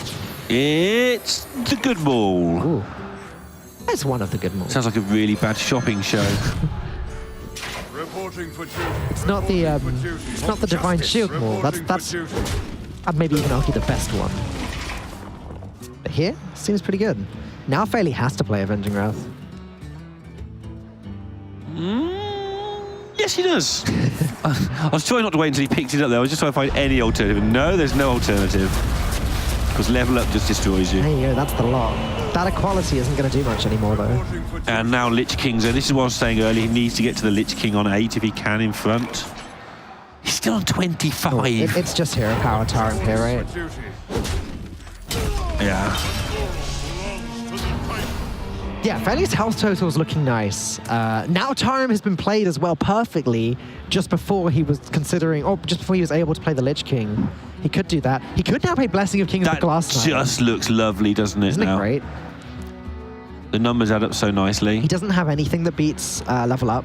Speaker 2: It's the good ball.
Speaker 1: Ooh. It's one of the good moves.
Speaker 2: Sounds like a really bad shopping show.
Speaker 6: Reporting for duty.
Speaker 1: It's not the Divine Shield move. That's I'd maybe even argue the best one. But here, seems pretty good. Now Faeli has to play Avenging Wrath.
Speaker 2: Yes, he does. I was trying not to wait until he picked it up there. I was just trying to find any alternative. No, there's no alternative. Because level up just destroys you.
Speaker 1: There you go, that's the lot. That Equality isn't going to do much anymore, though.
Speaker 2: And now Lich King's there. This is what I was saying earlier. He needs to get to the Lich King on 8 if he can in front. He's still on 25.
Speaker 1: It's just Hero Power Tarim here, right?
Speaker 2: Yeah.
Speaker 1: Yeah, Faeli's health total is looking nice. Now Tarim has been played as well perfectly just before he was considering, or just before he was able to play the Lich King. He could do that. He could now play Blessing of Kings of the Glass Knight.
Speaker 2: Just looks lovely, doesn't it?
Speaker 1: Isn't it great?
Speaker 2: The numbers add up so nicely.
Speaker 1: He doesn't have anything that beats level up,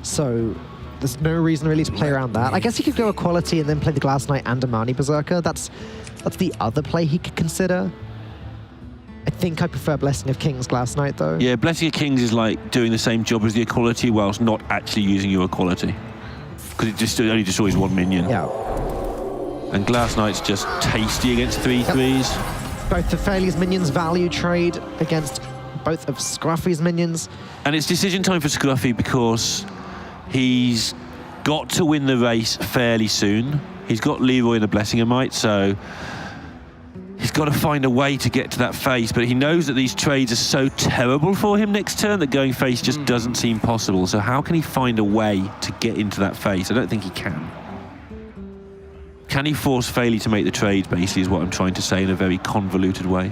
Speaker 1: so there's no reason really to play around that. I guess he could go Equality and then play the Glass Knight and Amani Berserker. That's the other play he could consider. I think I prefer Blessing of Kings Glass Knight, though.
Speaker 2: Yeah, Blessing of Kings is like doing the same job as the Equality whilst not actually using your Equality. because it only destroys one minion.
Speaker 1: Yeah.
Speaker 2: And Glass Knight's just tasty against 3/3s.
Speaker 1: Both the Faeli's minions value trade against both of Scruffy's minions.
Speaker 2: And it's decision time for Scruffy because he's got to win the race fairly soon. He's got Leroy and the Blessing of Might, so he's got to find a way to get to that face, but he knows that these trades are so terrible for him next turn that going face just doesn't seem possible. So how can he find a way to get into that face? I don't think he can. Can he force Faeli to make the trade, basically, is what I'm trying to say in a very convoluted way.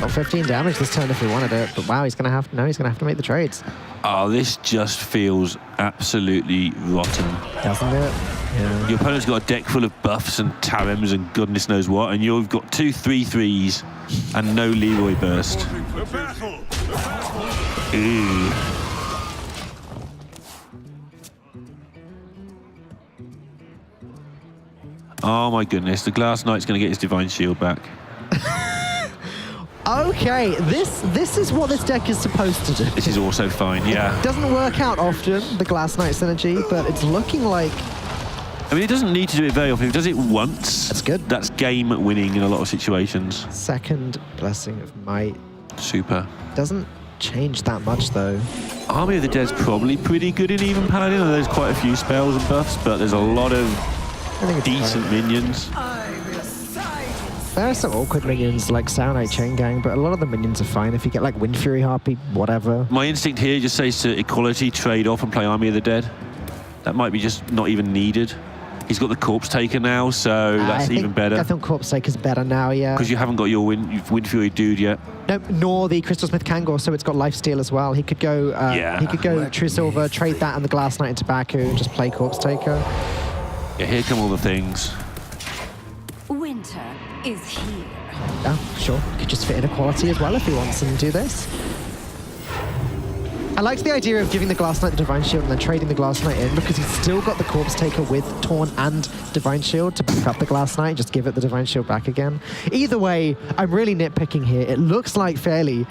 Speaker 1: Got 15 damage this turn if he wanted it, but wow, he's gonna have to make the trades.
Speaker 2: Oh, this just feels absolutely rotten.
Speaker 1: Doesn't it? Yeah.
Speaker 2: Your opponent's got a deck full of buffs and tarems and goodness knows what, and you've got 2 3/3s and no Leroy burst. Ooh. Oh my goodness, the Glass Knight's going to get his Divine Shield back.
Speaker 1: Okay, this is what this deck is supposed to do.
Speaker 2: This is also fine, yeah.
Speaker 1: It doesn't work out often, the Glass Knight synergy, but it's looking like...
Speaker 2: I mean, it doesn't need to do it very often. If it does it once,
Speaker 1: that's good.
Speaker 2: That's game winning in a lot of situations.
Speaker 1: Second Blessing of Might.
Speaker 2: Super.
Speaker 1: Doesn't change that much, though.
Speaker 2: Army of the Dead's probably pretty good in Even Paladin. There's quite a few spells and buffs, but there's a lot of decent minions.
Speaker 1: There are some awkward minions like Sour Knight Chain Gang, but a lot of the minions are fine. If you get like Wind Fury Harpy, whatever.
Speaker 2: My instinct here just says to equality, trade off and play Army of the Dead. That might be just not even needed. He's got the Corpse Taker now, so that's even better.
Speaker 1: I think Corpse Taker's better now, yeah.
Speaker 2: Because you haven't got your Wind Fury dude yet.
Speaker 1: Nope, nor the Crystal Smith Kangor, so it's got Lifesteal as well. He could go he could go True Silver, trade that and the Glass Knight into Baku, and just play Corpse Taker.
Speaker 2: Yeah, here come all the things.
Speaker 7: Winter is here.
Speaker 1: Oh, sure. Could just fit in equality as well if he wants and do this. I liked the idea of giving the Glass Knight the Divine Shield and then trading the Glass Knight in, because he's still got the Corpse Taker with Taunt and Divine Shield to back up the Glass Knight and just give it the Divine Shield back again. Either way, I'm really nitpicking here. It looks like Faeli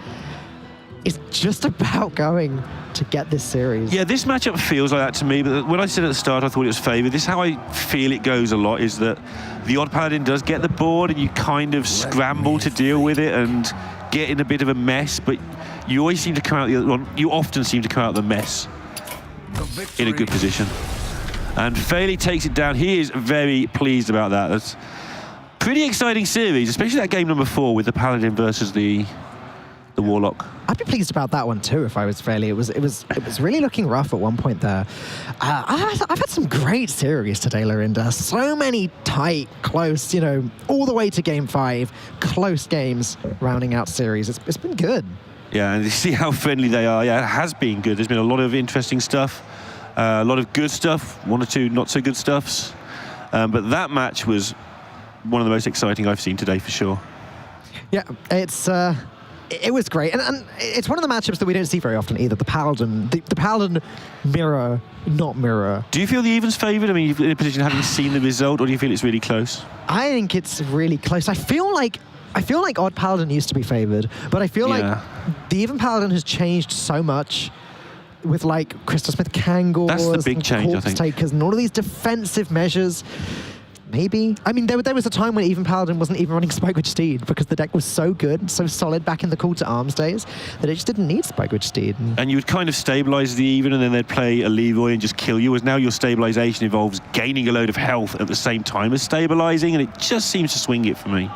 Speaker 1: is just about going to get this series.
Speaker 2: Yeah, this matchup feels like that to me, but when I said at the start I thought it was favoured, this is how I feel it goes a lot, is that the odd Paladin does get the board and you kind of scramble to deal with it and get in a bit of a mess, but you always seem to come out you often seem to come out of the mess in a good position. And Faeli takes it down. He is very pleased about that. That's pretty exciting series, especially that game number 4 with the Paladin versus the Warlock.
Speaker 1: I'd be pleased about that one too if I was Faeli. It was really looking rough at one point there. I've had some great series today, Lorinda. So many tight, close, you know, all the way to game 5, close games rounding out series. It's been good.
Speaker 2: Yeah, and you see how friendly they are. Yeah, it has been good. There's been a lot of interesting stuff, a lot of good stuff, 1 or 2 not so good stuffs. But that match was one of the most exciting I've seen today for sure.
Speaker 1: Yeah, it was great, and it's one of the matchups that we don't see very often either. The Paladin, the Paladin mirror, not mirror.
Speaker 2: Do you feel the even's favoured? I mean, you're in a position having seen the result, or do you feel it's really close?
Speaker 1: I think it's really close. I feel like Odd Paladin used to be favoured, but I feel like the even Paladin has changed so much with like Crystal Smith Kangors,
Speaker 2: that's the big change,
Speaker 1: Corpse
Speaker 2: I think.
Speaker 1: Takers, and all of these defensive measures. Maybe. I mean, there was a time when even Paladin wasn't even running Spike Witch Steed because the deck was so good, so solid back in the Call to Arms days that it just didn't need Spike Witch Steed.
Speaker 2: And you would kind of stabilise the even, and then they'd play a Leroy and just kill you, whereas now your stabilisation involves gaining a load of health at the same time as stabilising, and it just seems to swing it for me.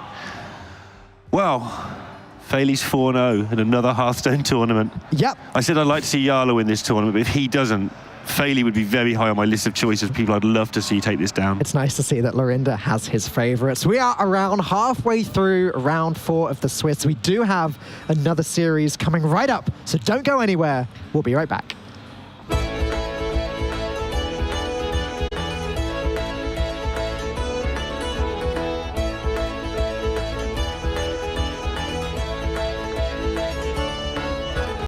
Speaker 2: Well, Faeli's 4-0 in another Hearthstone tournament.
Speaker 1: Yep.
Speaker 2: I said I'd like to see Yarlo win this tournament, but if he doesn't, Faeli would be very high on my list of choice of people I'd love to see take this down.
Speaker 1: It's nice to see that Lorinda has his favourites. We are around halfway through round 4 of the Swiss. We do have another series coming right up, so don't go anywhere. We'll be right back.